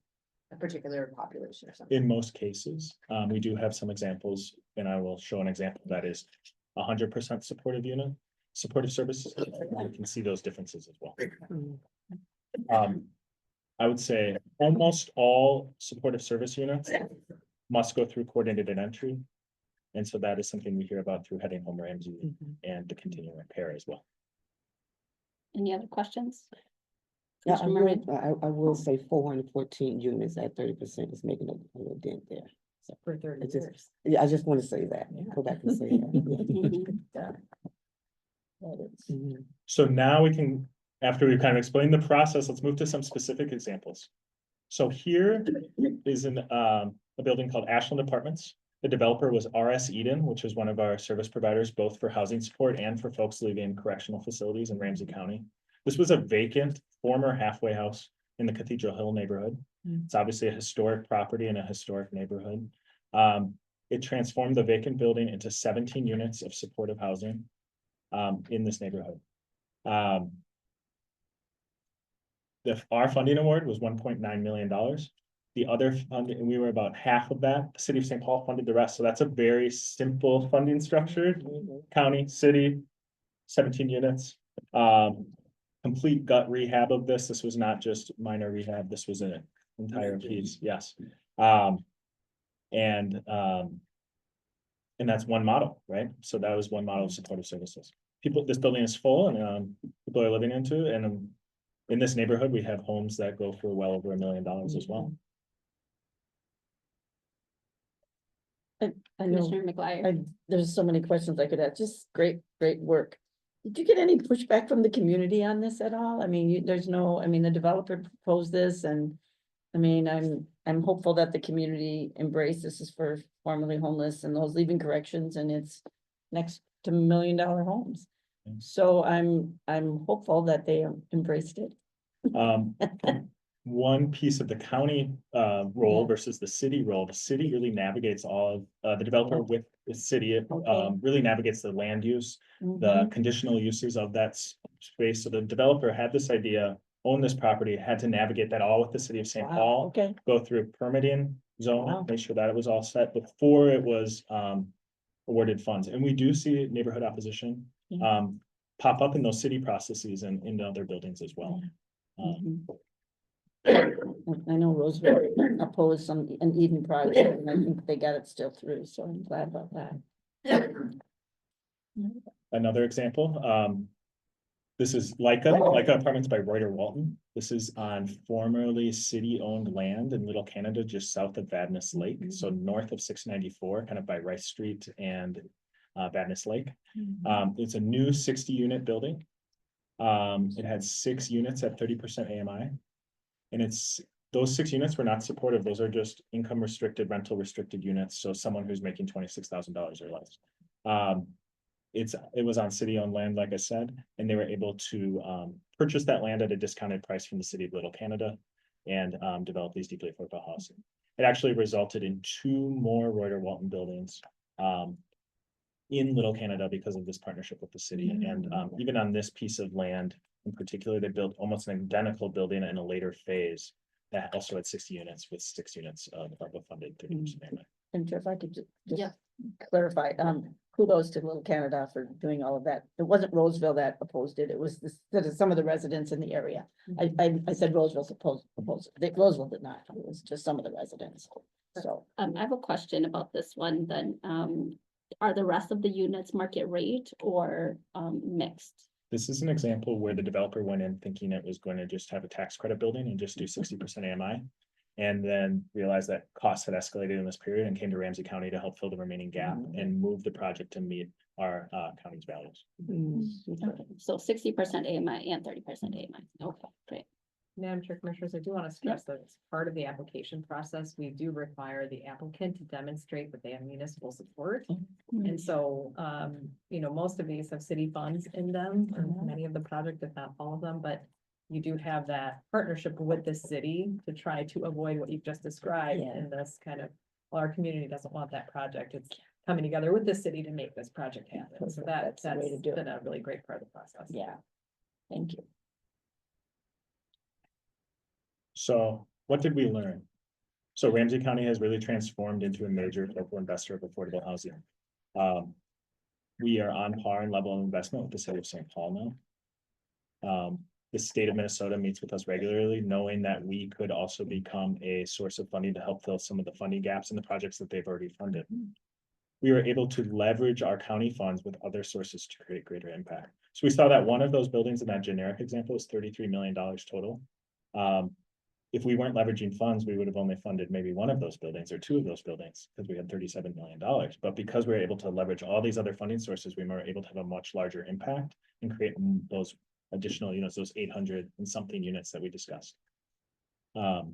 a particular population or something. In most cases, we do have some examples, and I will show an example that is 100% supportive unit, supportive services. You can see those differences as well. I would say almost all supportive service units must go through coordinated entry. And so that is something we hear about through Heading Home Ramsey and the continuing repair as well. Any other questions? Yeah, Commissioner Murray? I will say 414 units at 30% is making a little dent there. So For 30 it's just- years. Yeah, I just want to say that, go back and say that. Mhm. That is- Mhm. So now we can, after we've kind of explained the process, let's move to some specific examples. So here is a building called Ashland Apartments. The developer was RS Eden, which is one of our service providers, both for housing support and for folks living in correctional facilities in Ramsey County. This was a vacant former halfway house in the Cathedral Hill neighborhood. It's obviously a historic property in a historic neighborhood. It transformed the vacant building into 17 units of supportive housing in this neighborhood. Our funding award was $1.9 million. The other funding, we were about half of that. The city of St. Paul funded the rest. So that's a very simple funding structure. County, city, 17 units. Complete gut rehab of this. This was not just minor rehab. This was an entire piece. Yes. And that's one model, right? So that was one model of supportive services. This building is full and people are living into it. And in this neighborhood, we have homes that go for well over $1 million as well. I know, Commissioner McGuire. there's so many questions I could ask, just great work. Did you get any pushback from the community on this at all? I mean, there's no, I mean, the developer proposed this and, I mean, I'm hopeful that the community embrace this is for formerly homeless and those leaving corrections, and it's next to $1 million homes. So I'm hopeful that they embraced it. One piece of the county role Yeah. versus the city role, the city really navigates all of the developer with the city, really navigates the land use, the conditional uses of that space. So the developer had this idea, owned this property, had to navigate that all with the city of St. Wow, Paul, okay. go through permitting zone, Wow. make sure that it was all set before it was awarded funds. And we do see neighborhood opposition Yeah. pop up in those city processes and in other buildings as well. I know Roosevelt opposed an Eden project, and I think they got it still through, so I'm glad about that. Another example, This is Leica Apartments by Reuter Walton. This is on formerly city-owned land in Little Canada, just south of Vadnais Lake, so north of 694, kind of by Rice Street and Vadnais Lake. It's a new 60-unit building. It had 6 units at 30% AMI. And those 6 units were not supportive. Those are just income restricted, rental restricted units. So someone who's making $26,000 or less. It was on city-owned land, like I said, and they were able to purchase that land at a discounted price from the city of Little Canada and develop these deeply affordable housing. It actually resulted in 2 more Reuter Walton buildings in Little Canada because of this partnership with the city. And even on this piece of land in particular, they built almost an identical building in a later phase that also had 60 units with 6 units of ARPA funded 30% AMI. And if I could just Yeah. clarify, kudos to Little Canada for doing all of that. It wasn't Roseville that opposed it. It was some of the residents in the area. I said Roseville opposed it. Roseville did not. It was just some of the residents. So. I have a question about this one then. Are the rest of the units market rate or mixed? This is an example where the developer went in thinking it was going to just have a tax credit building and just do 60% AMI. And then realized that costs had escalated in this period and came to Ramsey County to help fill the remaining gap and move the project to meet our county's values. Okay, so 60% AMI and 30% AMI. Okay, great. Madam Chair, Commissioners, I do want to stress that as part of the application process, we do require the applicant to demonstrate that they have municipal support. And so, most of these have city funds in them, or many of the project, if not all of them, but you do have that partnership with the city to try to avoid what you've just described in this kind of, well, our community doesn't want that project. It's coming together with the city to make this project happen. So that's the way to do it. been a really great part of the process. Yeah, thank you. So what did we learn? So Ramsey County has really transformed into a major local investor of affordable housing. We are on par in level of investment with the city of St. Paul now. The state of Minnesota meets with us regularly, knowing that we could also become a source of funding to help fill some of the funding gaps in the projects that they've already funded. We were able to leverage our county funds with other sources to create greater impact. So we saw that one of those buildings in that generic example is $33 million total. If we weren't leveraging funds, we would have only funded maybe one of those buildings or 2 of those buildings because we had $37 million. But because we were able to leverage all these other funding sources, we were able to have a much larger impact and create those additional units, those 800 and something units that we discussed. And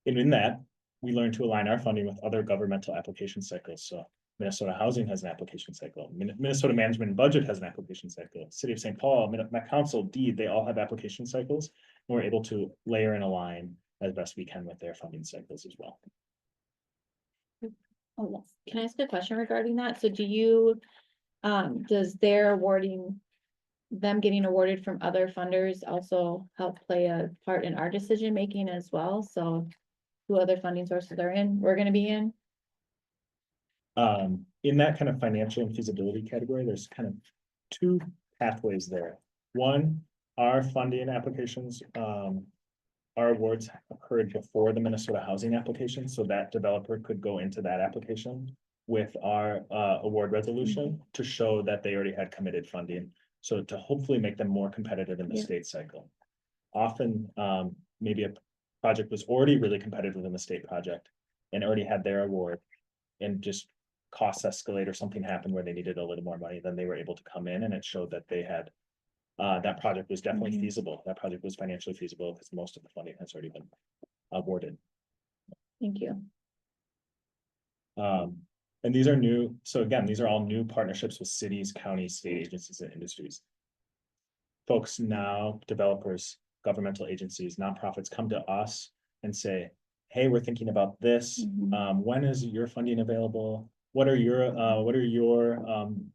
in that, we learned to align our funding with other governmental application cycles. So Minnesota Housing has an application cycle. Minnesota Management and Budget has an application cycle. City of St. Paul, Met Council, Deed, they all have application cycles. And we're able to layer and align as best we can with their funding cycles as well. Oh, yes. Can I ask a question regarding that? So do you, does them getting awarded from other funders also help play a part in our decision making as well? So who other funding sources we're gonna be in? In that kind of financial and feasibility category, there's kind of 2 pathways there. One, our funding applications, our awards occurred before the Minnesota housing application, so that developer could go into that application with our award resolution to show that they already had committed funding. So to hopefully make them more competitive in the state cycle. Often, maybe a project was already really competitive in the state project and already had their award, and just costs escalate or something happened where they needed a little more money, then they were able to come in, and it showed that they had that project was definitely feasible. That project was financially feasible because most of the funding has already been awarded. Thank you. And these are new. So again, these are all new partnerships with cities, counties, state agencies, and industries. Folks now, developers, governmental agencies, nonprofits come to us and say, hey, we're thinking about this. When is your funding available? What are your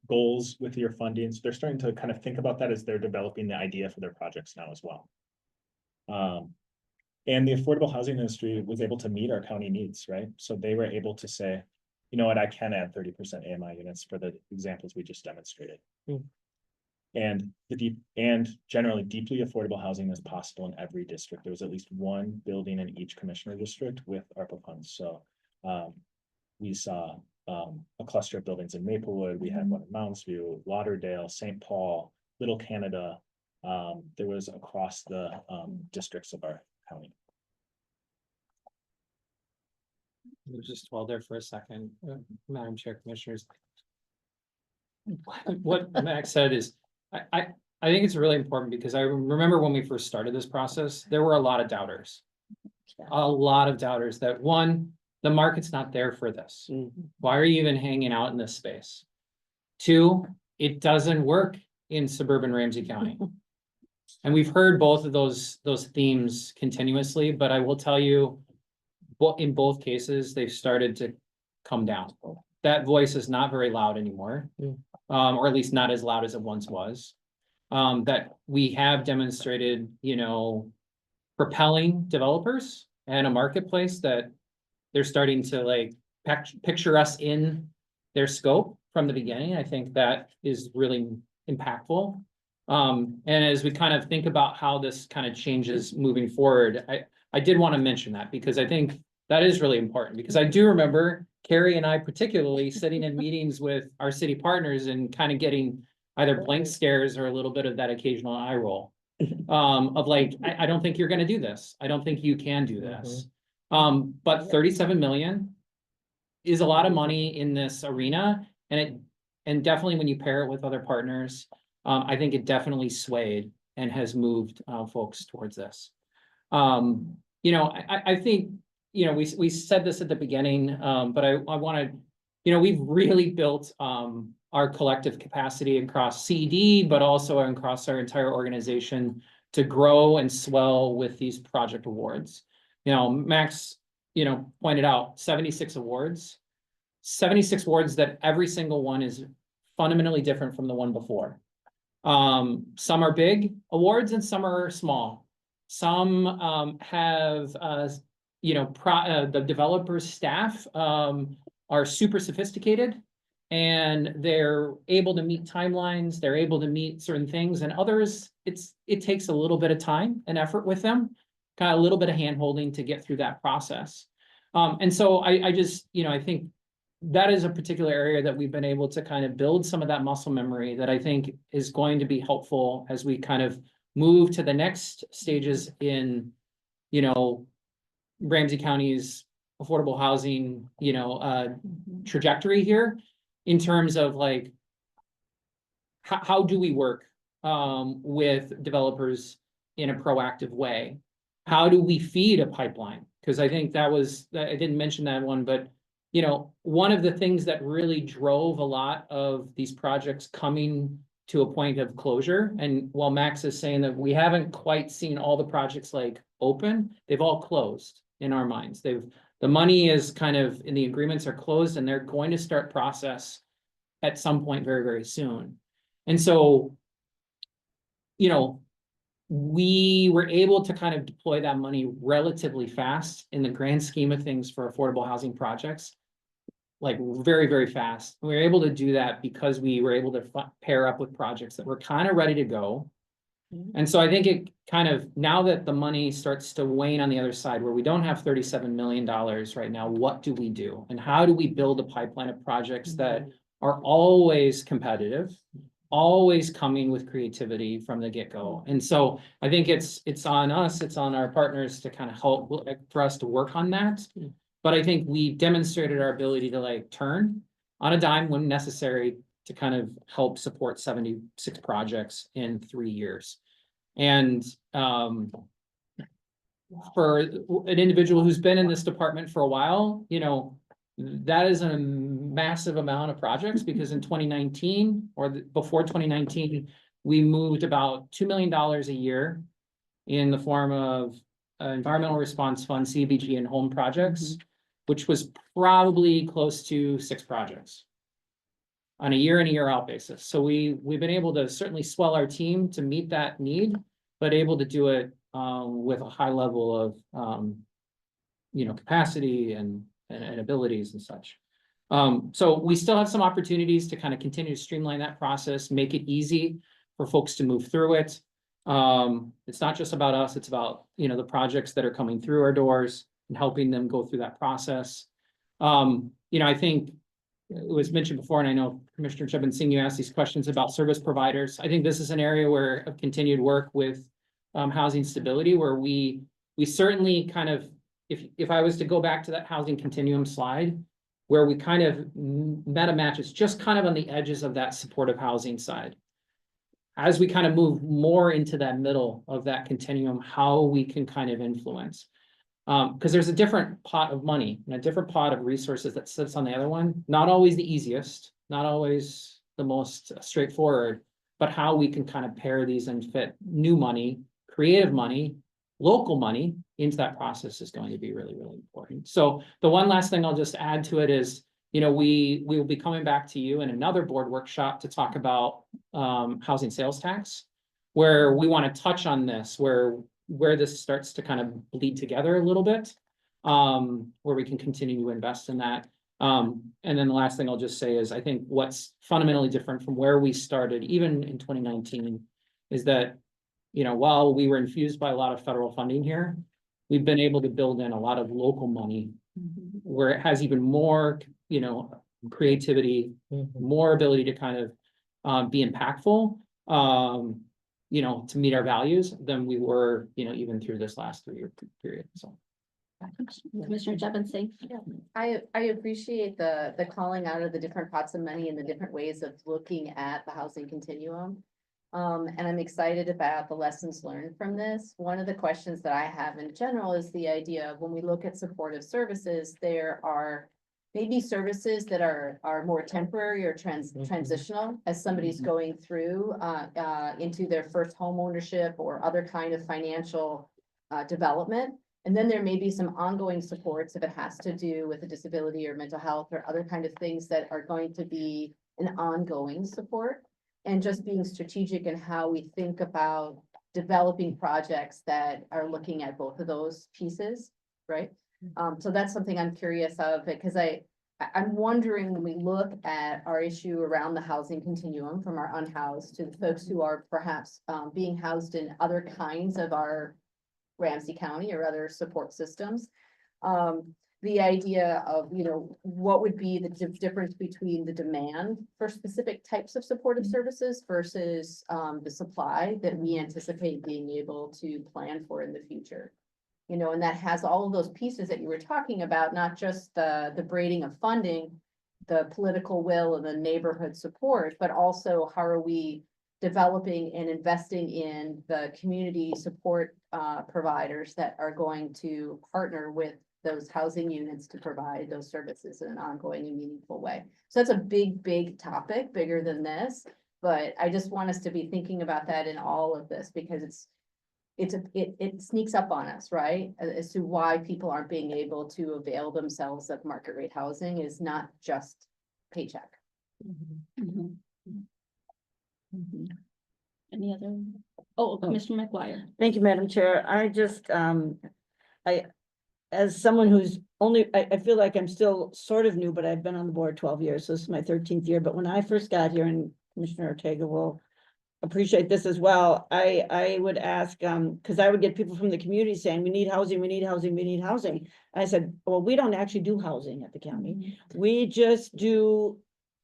goals with your funding? So they're starting to kind of think about that as they're developing the idea for their projects now as well. And the affordable housing industry was able to meet our county needs, right? So they were able to say, you know what, I can add 30% AMI units for the examples we just demonstrated. And generally deeply affordable housing is possible in every district. There was at least 1 building in each commissioner district with ARPA funds. So we saw a cluster of buildings in Maplewood. We had one in Mounds View, Lauderdale, St. Paul, Little Canada, there was across the districts of our county. Just dwell there for a second, Madam Chair, Commissioners. What Max said is, I think it's really important because I remember when we first started this process, there were a lot of doubters. Yeah. A lot of doubters that one, the market's not there for this. Why are you even hanging out in this space? Two, it doesn't work in suburban Ramsey County. And we've heard both of those themes continuously, but I will tell you, in both cases, they've started to come down. That voice is not very loud anymore, or at least not as loud as it once was. That we have demonstrated, propelling developers and a marketplace that they're starting to like picture us in their scope from the beginning. I think that is really impactful. And as we kind of think about how this kind of changes moving forward, I did want to mention that because I think that is really important, because I do remember Carrie and I particularly sitting in meetings with our city partners and kind of getting either blank stares or a little bit of that occasional eye roll. Of like, I don't think you're gonna do this. I don't think you can do this. But 37 million is a lot of money in this arena, and definitely when you pair it with other partners, I think it definitely swayed and has moved folks towards this. I think, we said this at the beginning, but I want to, we've really built our collective capacity across CED, but also across our entire organization to grow and swell with these project awards. Max, pointed out 76 awards, 76 awards that every single one is fundamentally different from the one before. Some are big awards and some are small. Some have, the developers' staff are super sophisticated and they're able to meet timelines, they're able to meet certain things, and others, it takes a little bit of time and effort with them, got a little bit of hand-holding to get through that process. And so I just, I think that is a particular area that we've been able to kind of build some of that muscle memory that I think is going to be helpful as we kind of move to the next stages in, Ramsey County's affordable housing, trajectory here, in terms of like, how do we work with developers in a proactive way? How do we feed a pipeline? Because I think I didn't mention that one, but one of the things that really drove a lot of these projects coming to a point of closure, and while Max is saying that we haven't quite seen all the projects like open, they've all closed in our minds. The money is kind of, and the agreements are closed, and they're going to start process at some point very, very soon. And so, we were able to kind of deploy that money relatively fast in the grand scheme of things for affordable housing projects, like very, very fast. We were able to do that because we were able to pair up with projects that were kind of ready to go. And so I think it kind of, now that the money starts to wane on the other side, where we don't have $37 million right now, what do we do? And how do we build a pipeline of projects that are always competitive, always coming with creativity from the get-go? And so I think it's on us, it's on our partners to kind of help, for us to work on that. But I think we demonstrated our ability to like turn on a dime when necessary to kind of help support 76 projects in 3 years. And for an individual who's been in this department for a while, that is a massive amount of projects, because in 2019 or before 2019, we moved about $2 million a year in the form of environmental response fund, CBG, and home projects, which was probably close to 6 projects on a year in, a year out basis. So we've been able to certainly swell our team to meet that need, but able to do it with a high level of capacity and abilities and such. So we still have some opportunities to kind of continue to streamline that process, make it easy for folks to move through it. It's not just about us, it's about, the projects that are coming through our doors and helping them go through that process. I think it was mentioned before, and I know Commissioner Chub and Singh, you asked these questions about service providers. I think this is an area where of continued work with housing stability, where we certainly kind of, if I was to go back to that housing continuum slide, where we kind of met a match, it's just kind of on the edges of that supportive housing side. As we kind of move more into that middle of that continuum, how we can kind of influence. Because there's a different pot of money and a different pot of resources that sits on the other one. Not always the easiest, not always the most straightforward, but how we can kind of pair these and fit new money, creative money, local money into that process is going to be really, really important. So the one last thing I'll just add to it is, you know, we will be coming back to you in another board workshop to talk about housing sales tax, where we want to touch on this, where this starts to kind of bleed together a little bit, where we can continue to invest in that. And then the last thing I'll just say is, I think what's fundamentally different from where we started, even in 2019, is that, you know, while we were infused by a lot of federal funding here, we've been able to build in a lot of local money where it has even more, you know, creativity, more ability to kind of be impactful, you know, to meet our values than we were, you know, even through this last 3-year period. So. Commissioner Jevonsing. I appreciate the calling out of the different pots of money and the different ways of looking at the housing continuum. And I'm excited about the lessons learned from this. One of the questions that I have in general is the idea of when we look at supportive services, there are maybe services that are more temporary or transitional as somebody's going through into their first home ownership or other kind of financial development. And then there may be some ongoing supports if it has to do with a disability or mental health or other kind of things that are going to be an ongoing support. And just being strategic in how we think about developing projects that are looking at both of those pieces, right? So that's something I'm curious of, because I'm wondering when we look at our issue around the housing continuum from our unhoused to the folks who are perhaps being housed in other kinds of our Ramsey County or other support systems. The idea of, you know, what would be the difference between the demand for specific types of supportive services versus the supply that we anticipate being able to plan for in the future. You know, and that has all of those pieces that you were talking about, not just the braiding of funding, the political will and the neighborhood support, but also how are we developing and investing in the community support providers that are going to partner with those housing units to provide those services in an ongoing and meaningful way. So that's a big topic, bigger than this, but I just want us to be thinking about that in all of this because it sneaks up on us, right? As to why people aren't being able to avail themselves of market rate housing is not just paycheck. Any other? Oh, Commissioner McGuire. Thank you, Madam Chair. I just, as someone who's only, I feel like I'm still sort of new, but I've been on the board 12 years, so this is my 13th year. But when I first got here, and Commissioner Ortega will appreciate this as well, I would ask, because I would get people from the community saying, we need housing, we need housing, we need housing. I said, well, we don't actually do housing at the county. We just do,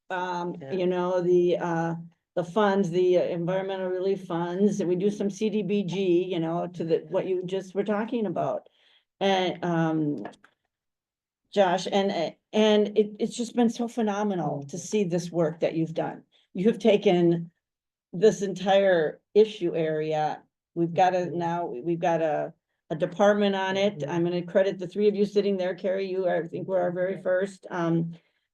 you know, the funds, the environmental relief funds, and we do some CDBG, you know, to what you just were talking about. And Josh, and it's just been so phenomenal to see this work that you've done. You have taken this entire issue area. We've got a department on it. I'm going to credit the three of you sitting there. Carrie, you I think were our very first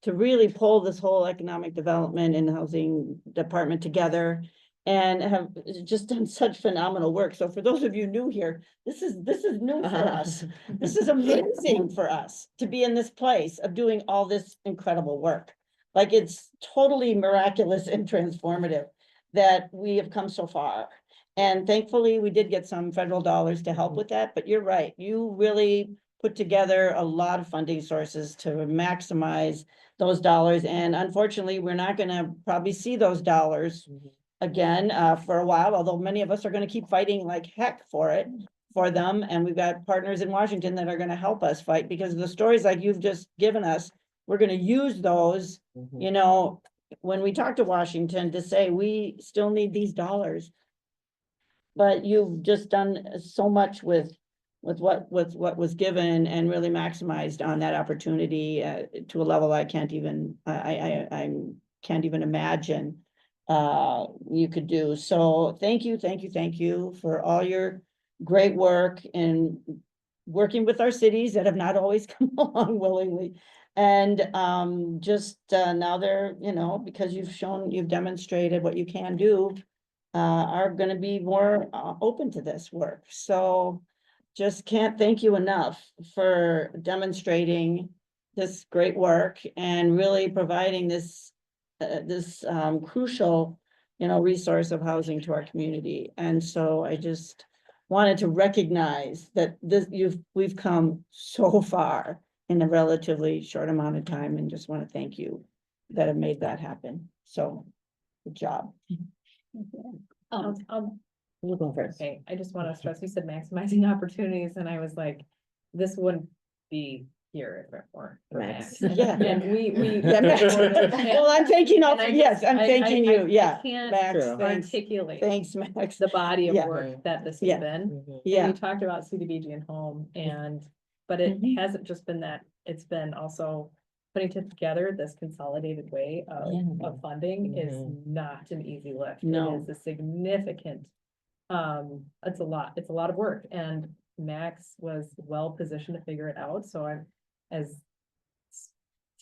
to really pull this whole economic development and housing department together, and have just done such phenomenal work. So for those of you new here, this is new for us. This is amazing for us to be in this place of doing all this incredible work. Like, it's totally miraculous and transformative that we have come so far. And thankfully, we did get some federal dollars to help with that. But you're right, you really put together a lot of funding sources to maximize those dollars. And unfortunately, we're not going to probably see those dollars again for a while, although many of us are going to keep fighting like heck for them. And we've got partners in Washington that are going to help us fight, because of the stories like you've just given us. We're going to use those You know, when we talk to Washington to say, we still need these dollars. But you've just done so much with what was given and really maximized on that opportunity to a level I can't even, I can't even imagine you could do. So thank you for all your great work and working with our cities that have not always come along willingly. And just now they're, you know, because you've demonstrated what you can do, are gonna be more open to this work. So just can't thank you enough for demonstrating this great work and really providing this crucial, you know, resource of housing to our community. And so I just wanted to recognize that we've come so far in a relatively short amount of time, and just want to thank you that have made that happen. So good job. You go first. Okay, I just want to stress, you said maximizing opportunities, and I was like, this wouldn't be here if it weren't for Max. Max. Yeah. And we. Yeah, Max. Well, I'm thanking And I yes, just- I'm I- thanking I- you, I yeah. can't Max, True. thanks, articulate thanks, Max. the body of Yeah. work that this has Yeah. been. Yeah. And you talked about CDBG and home but it Mhm. hasn't just been that, it's been also putting together this consolidated way of funding is not an easy lift. No. It is a significant, it's a lot of work, and Max was well positioned to figure it out, so I'm as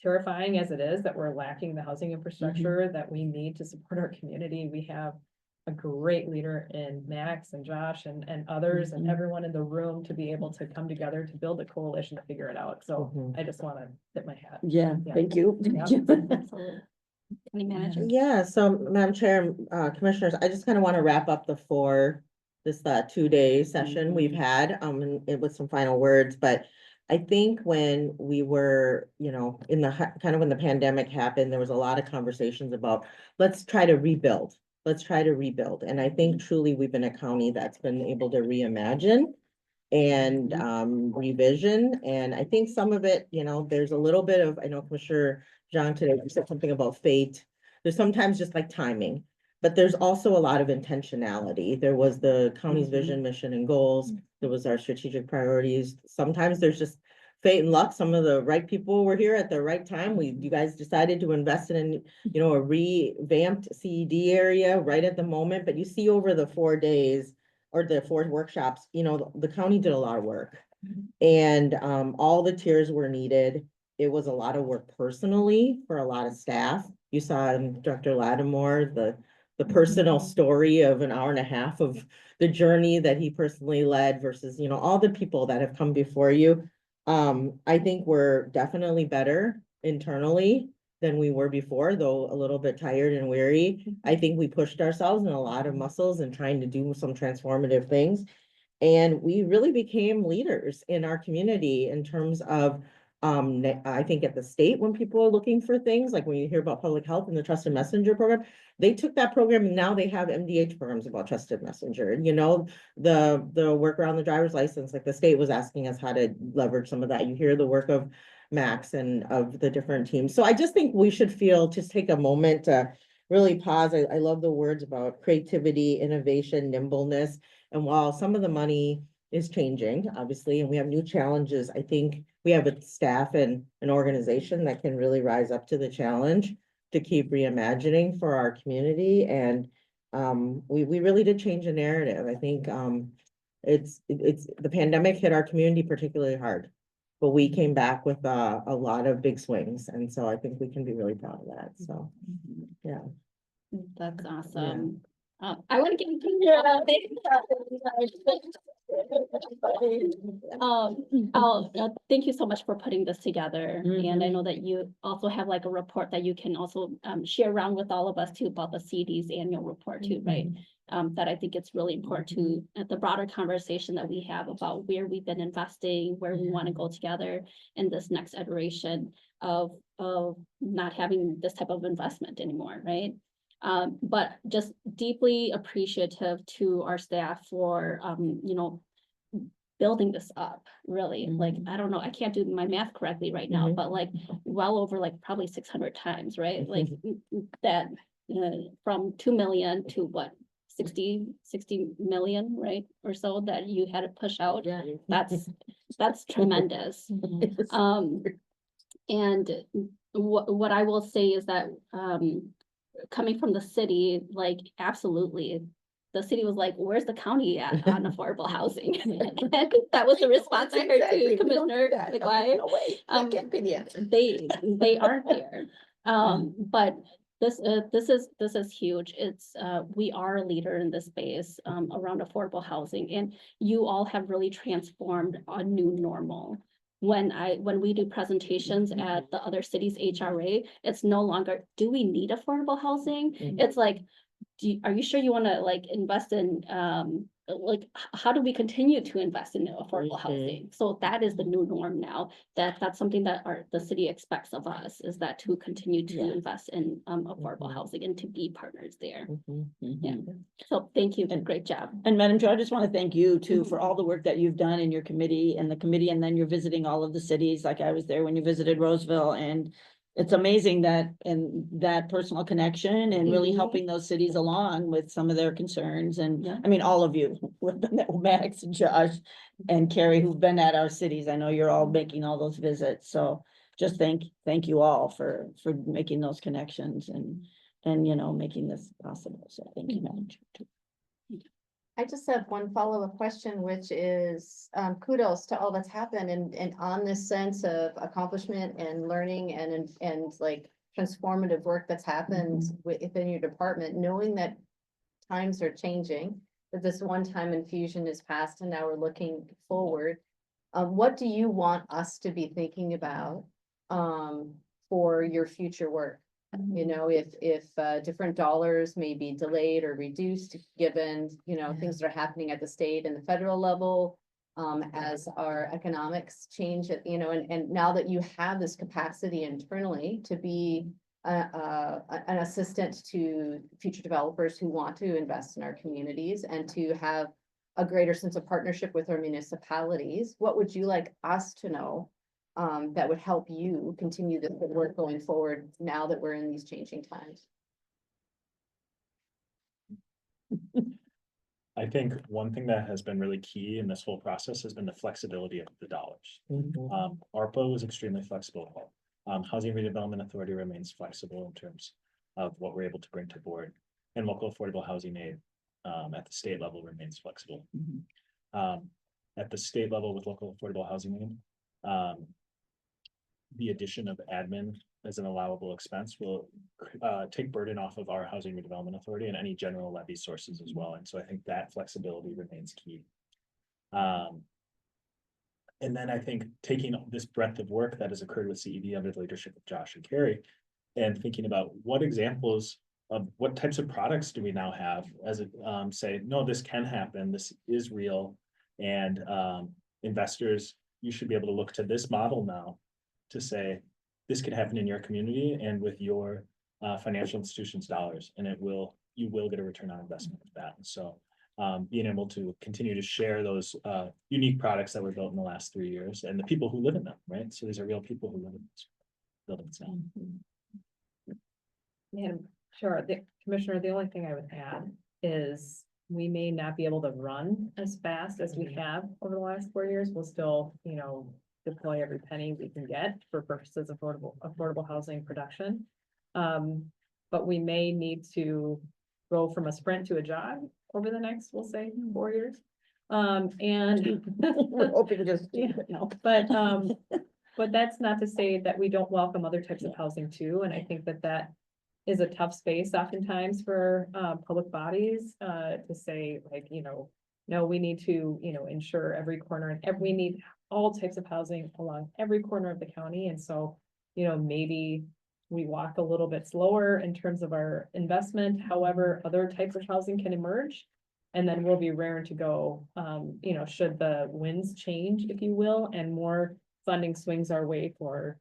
terrifying as it is that we're lacking the housing infrastructure that we need to support our community. We have a great leader in Max and Josh and others and everyone in the room to be able to come together to build a coalition to figure it out. So I just want to tip my hat. Yeah, Yeah. thank you. Yep. Absolutely. County manager. Yeah, so Madam Chair, Commissioners, I just kind of want to wrap up this 2-day session we've had, and with some final words, but I think when we were, you know, in the kind of when the pandemic happened, there was a lot of conversations about, let's try to rebuild. And I think truly we've been a county that's been able to reimagine and revision. And I think some of it, you know, there's a little bit of, I know Commissioner John today said something about fate. There's sometimes just like timing, but there's also a lot of intentionality. There was the county's vision, mission, and goals. There was our strategic priorities. Sometimes there's just fate and luck. Some of the right people were here at the right time. You guys decided to invest in, you know, a revamped CED area right at the moment, but you see over the 4 days or the 4 workshops, you know, the county did a lot of work. And all the tiers were needed. It was a lot of work personally for a lot of staff. You saw in Dr. Lattimore, the personal story of an hour and a half of the journey that he personally led versus, you know, all the people that have come before you. I think we're definitely better internally than we were before, though a little bit tired and weary. I think we pushed ourselves in a lot of muscles and trying to do some transformative things. And we really became leaders in our community in terms of, I think at the state, when people are looking for things, like when you hear about public health and the Trusted Messenger program, they took that program and now they have MDH programs about Trusted Messenger. And, you know, the work around the driver's license, like the state was asking us how to leverage some of that. You hear the work of Max and of the different teams. So I just think we should just take a moment to really pause. I love the words about creativity, innovation, nimbleness. And while some of the money is changing, obviously, and we have new challenges, I think we have a staff and an organization that can really rise up to the challenge to keep reimagining for our community. And we really did change the narrative. I think it's the pandemic hit our community particularly hard, but we came back with a lot of big swings. And so I think we can be really proud of that. So, yeah. That's awesome. I want to give you. Thank you so much for putting this together. And I know that you also have like a report that you can also share around with all of us too about the CD's annual report too, right? That I think it's really important to the broader conversation that we have about where we've been investing, where we want to go together in this next iteration of not having this type of investment anymore, right? But just deeply appreciative to our staff for, you know, building this up, really, like, Mhm. I don't know, I can't do my math correctly right now, Mhm. but like, well over like probably 600 times, right? Like, that, from 2 million to what? 60 million, right, or so that you had to push out, Yeah. that's tremendous. And what I will say is that, coming from the city, like, absolutely. The city was like, where's the county at on affordable housing? And that was the response I heard to Commissioner McGuire. No way, Um, that can't be the answer. They aren't there. But this is huge. It's, we are a leader in this space, around affordable housing, and you all have really transformed a new normal. When we do presentations at the other cities' HRA, it's no longer, do we need affordable housing? Mhm. It's like, are you sure you wanna like invest in, how do we continue to invest in affordable Mhm. housing? So that is the new norm now, that's something that the city expects of us, is that to continue to Yeah. invest in, affordable Mhm. housing and to be partners there. Mhm. Yeah. So thank you, And- great job. And Madam Chair, I just want to thank you too for all the work that you've done in your committee and the committee, and then you're visiting all of the cities, like I was there when you visited Roseville, and it's amazing that, and that personal connection and really Mhm. helping those cities along with some of their concerns, and Yeah. I mean, all of you, Max and Josh and Carrie, who've been at our cities, I know you're all making all those visits, so just thank you all for making those connections and, you know, making this possible, so thank you, Madam Chair. too. I just have one follow-up question, which is kudos to all that's happened and on this sense of accomplishment and learning and like transformative work that's happened within your department, knowing that times are changing, that this one-time infusion is past and now we're looking forward. What do you want us to be thinking about for your future work? You know, if different dollars may be delayed or reduced, given, you know, things that are happening at the state and the federal level. As our economics change, you know, and now that you have this capacity internally to be an assistant to future developers who want to invest in our communities and to have a greater sense of partnership with our municipalities, what would you like us to know? That would help you continue the work going forward now that we're in these changing times. I think one thing that has been really key in this whole process has been the flexibility of the dollars. Mhm. ARPA was extremely flexible. Housing Redevelopment Authority remains flexible in terms of what we're able to bring to board. And local affordable housing aid at the state level remains flexible. At the state level with local affordable housing aid, the addition of admin as an allowable expense will take burden off of our Housing Redevelopment Authority and any general levy sources as well. And so I think that flexibility remains key. And then I think taking this breadth of work that has occurred with CED under the leadership of Josh and Carrie, and thinking about what examples of what types of products do we now have as a say, no, this can happen, this is real, and investors, you should be able to look to this model now to say, this could happen in your community and with your financial institutions' dollars, and you will get a return on investment with that. And so being able to continue to share those unique products that were built in the last 3 years and the people who live in them, right? So these are real people who live in these buildings now. Madam Chair, the Commissioner, the only thing I would add is we may not be able to run as fast as we have over the last 4 years. We'll still, you know, deploy every penny we can get for purposes of affordable housing production. But we may need to go from a sprint to a jog over the next, we'll say, 4 years. And We're hoping just, yeah, no. but that's not to say that we don't welcome other types of housing too, and I think that is a tough space oftentimes for public bodies to say, like, you know, no, we need to, you know, ensure every corner and we need all types of housing along every corner of the county, and so, you know, maybe we walk a little bit slower in terms of our investment, however, other types of housing can emerge. And then we'll be raring to go, you know, should the winds change, if you will, and more funding swings our way for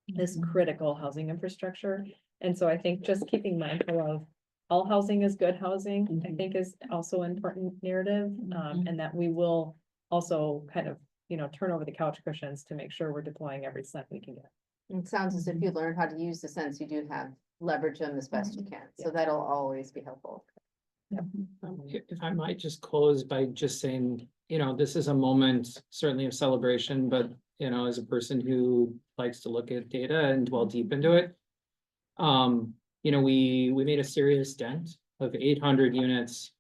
this critical housing infrastructure. And so I think just keeping mindful of all housing is good housing, I think is also an important narrative, and that we will also kind of, turn over the couch cushions to make sure we're deploying every cent we can get. It sounds as if you learn how to use the cents you do have, leverage them as best you can, so that'll always be helpful. If I might just close by just saying, this is a moment certainly of celebration, but, as a person who likes to look at data and dwell deep into it. We made a serious dent of 800 units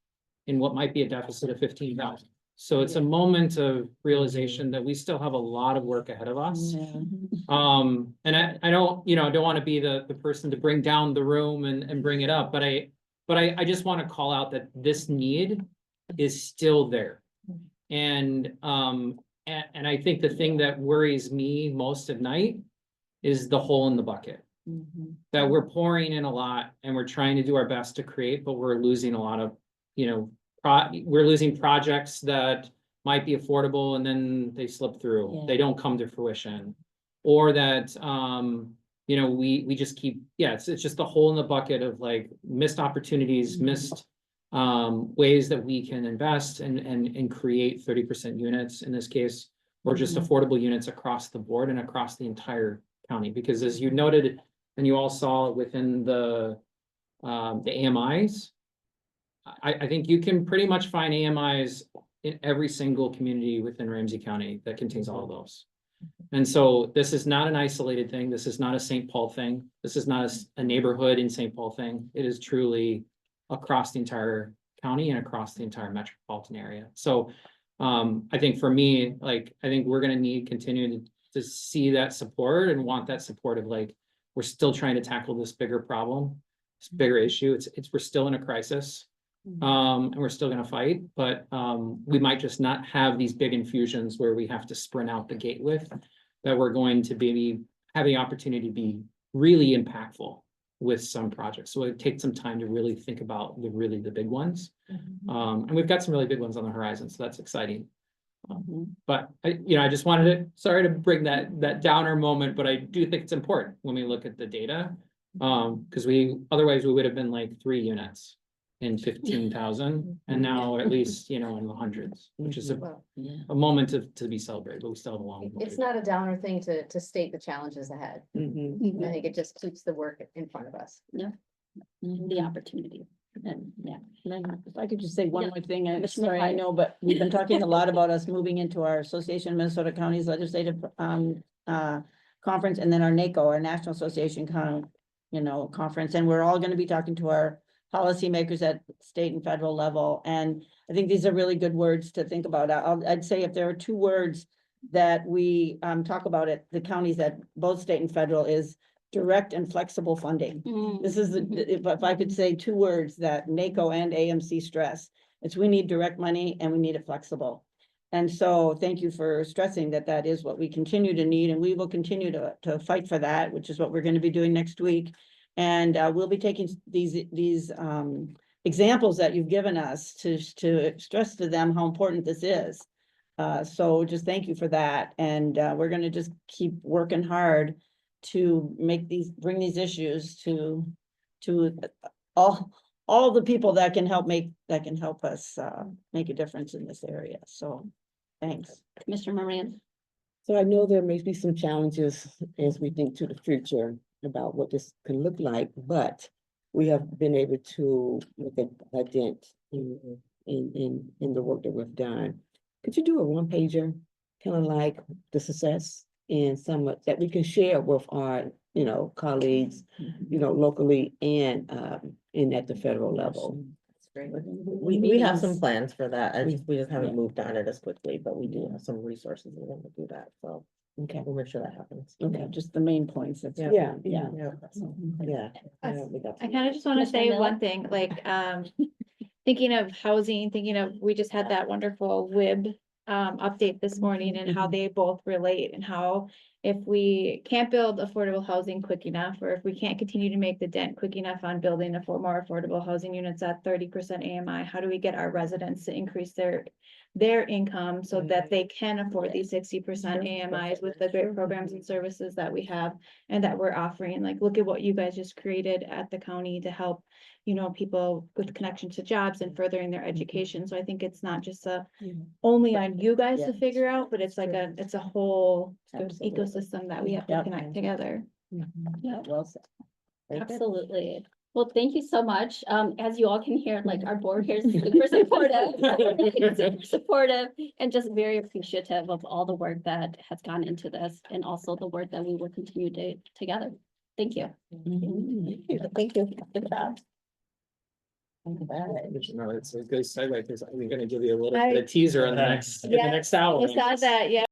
in what might be a deficit of 15,000. So it's a moment of realization that we still have a lot of work ahead of us. And I don't want to be the person to bring down the room and bring it up, but I just want to call out that this need is still there. And I think the thing that worries me most at night is the hole in the bucket. That we're pouring in a lot and we're trying to do our best to create, but we're losing a lot of, we're losing projects that might be affordable and then they slip through. They don't come to fruition. Or that, we just keep, it's just the hole in the bucket of like missed opportunities, missed ways that we can invest and create 30% units in this case, or just affordable units across the board and across the entire county. Because as you noted, and you all saw within the AMIs, I think you can pretty much find AMIs in every single community within Ramsey County that contains all of those. And so this is not an isolated thing. This is not a St. Paul thing. This is not a neighborhood in St. Paul thing. It is truly across the entire county and across the entire metropolitan area. So I think for me, I think we're gonna need continuing to see that support and want that support of we're still trying to tackle this bigger problem, this bigger issue. We're still in a crisis. And we're still gonna fight, but we might just not have these big infusions where we have to sprint out the gate with, that we're going to be having the opportunity to be really impactful with some projects. So it takes some time to really think about the big ones. And we've got some really big ones on the horizon, so that's exciting. But I just wanted to, sorry to bring that downer moment, but I do think it's important when we look at the data. Because otherwise we would have been like 3 units in 15,000, and now at least, in the hundreds, which is a moment to be celebrated, but we still have a long way. It's not a downer thing to state the challenges ahead. I think it just keeps the work in front of us. The opportunity. And then if I could just say one Yeah. more thing, I'm Mr. sorry, I McBride. know, but we've been talking a lot about us moving into our Association of Minnesota Counties Legislative Conference, and then our NACO, our National Association Conference, and we're all gonna be talking to our policymakers at state and federal level. And I think these are really good words to think about. I'd say if there are 2 words that we talk about at the counties at both state and federal is direct and flexible funding. This is, if I could say 2 words that NACO and AMC stress, it's we need direct money and we need it flexible. And so thank you for stressing that is what we continue to need, and we will continue to fight for that, which is what we're going to be doing next week. And we'll be taking these examples that you've given us to stress to them how important this is. So just thank you for that. And we're going to just keep working hard to bring these issues to all the people that can help us make a difference in this area. So thanks. Commissioner Moran. So I know there may be some challenges as we think to the future about what this can look like, but we have been able to make a dent in the work that we've done. Could you do a 1-pager, kind of like the success and some that we can share with our, colleagues, locally and at the federal level? That's great. We have some plans for that. We just haven't moved on it as quickly, but we do have some resources we want to do that. So Okay. we'll make sure that happens. Okay, just the main points. That's Yeah. Yeah. Yeah. I kind of just want to Commissioner say Miller? one thing, thinking of housing, we just had that wonderful WIB update this morning and how they both relate and how if we can't build affordable housing quick enough, or if we can't continue to make the dent quick enough on building more affordable housing units at 30% AMI, how do we get our residents to increase their income so that they can afford these 60% AMIs with the great programs and services that we have and that we're offering? Like, look at what you guys just created at the county to help, you know, people with connection to jobs and furthering their education. So I think it's not just only on you guys to Yeah. figure out, but it's like it's a whole Absolutely. ecosystem that we have to Yep. connect together. Yeah, well said. Very good. Absolutely. Well, thank you so much. As you all can hear, like our board here is super supportive, super supportive, and just very appreciative of all the work that has gone into this and also the work that we will continue to together. Thank you. Thank you. Good job. No, it's a good segue, because I'm gonna give you a little I- bit of teaser on the Yeah. next, in the next hour. I saw that, yeah.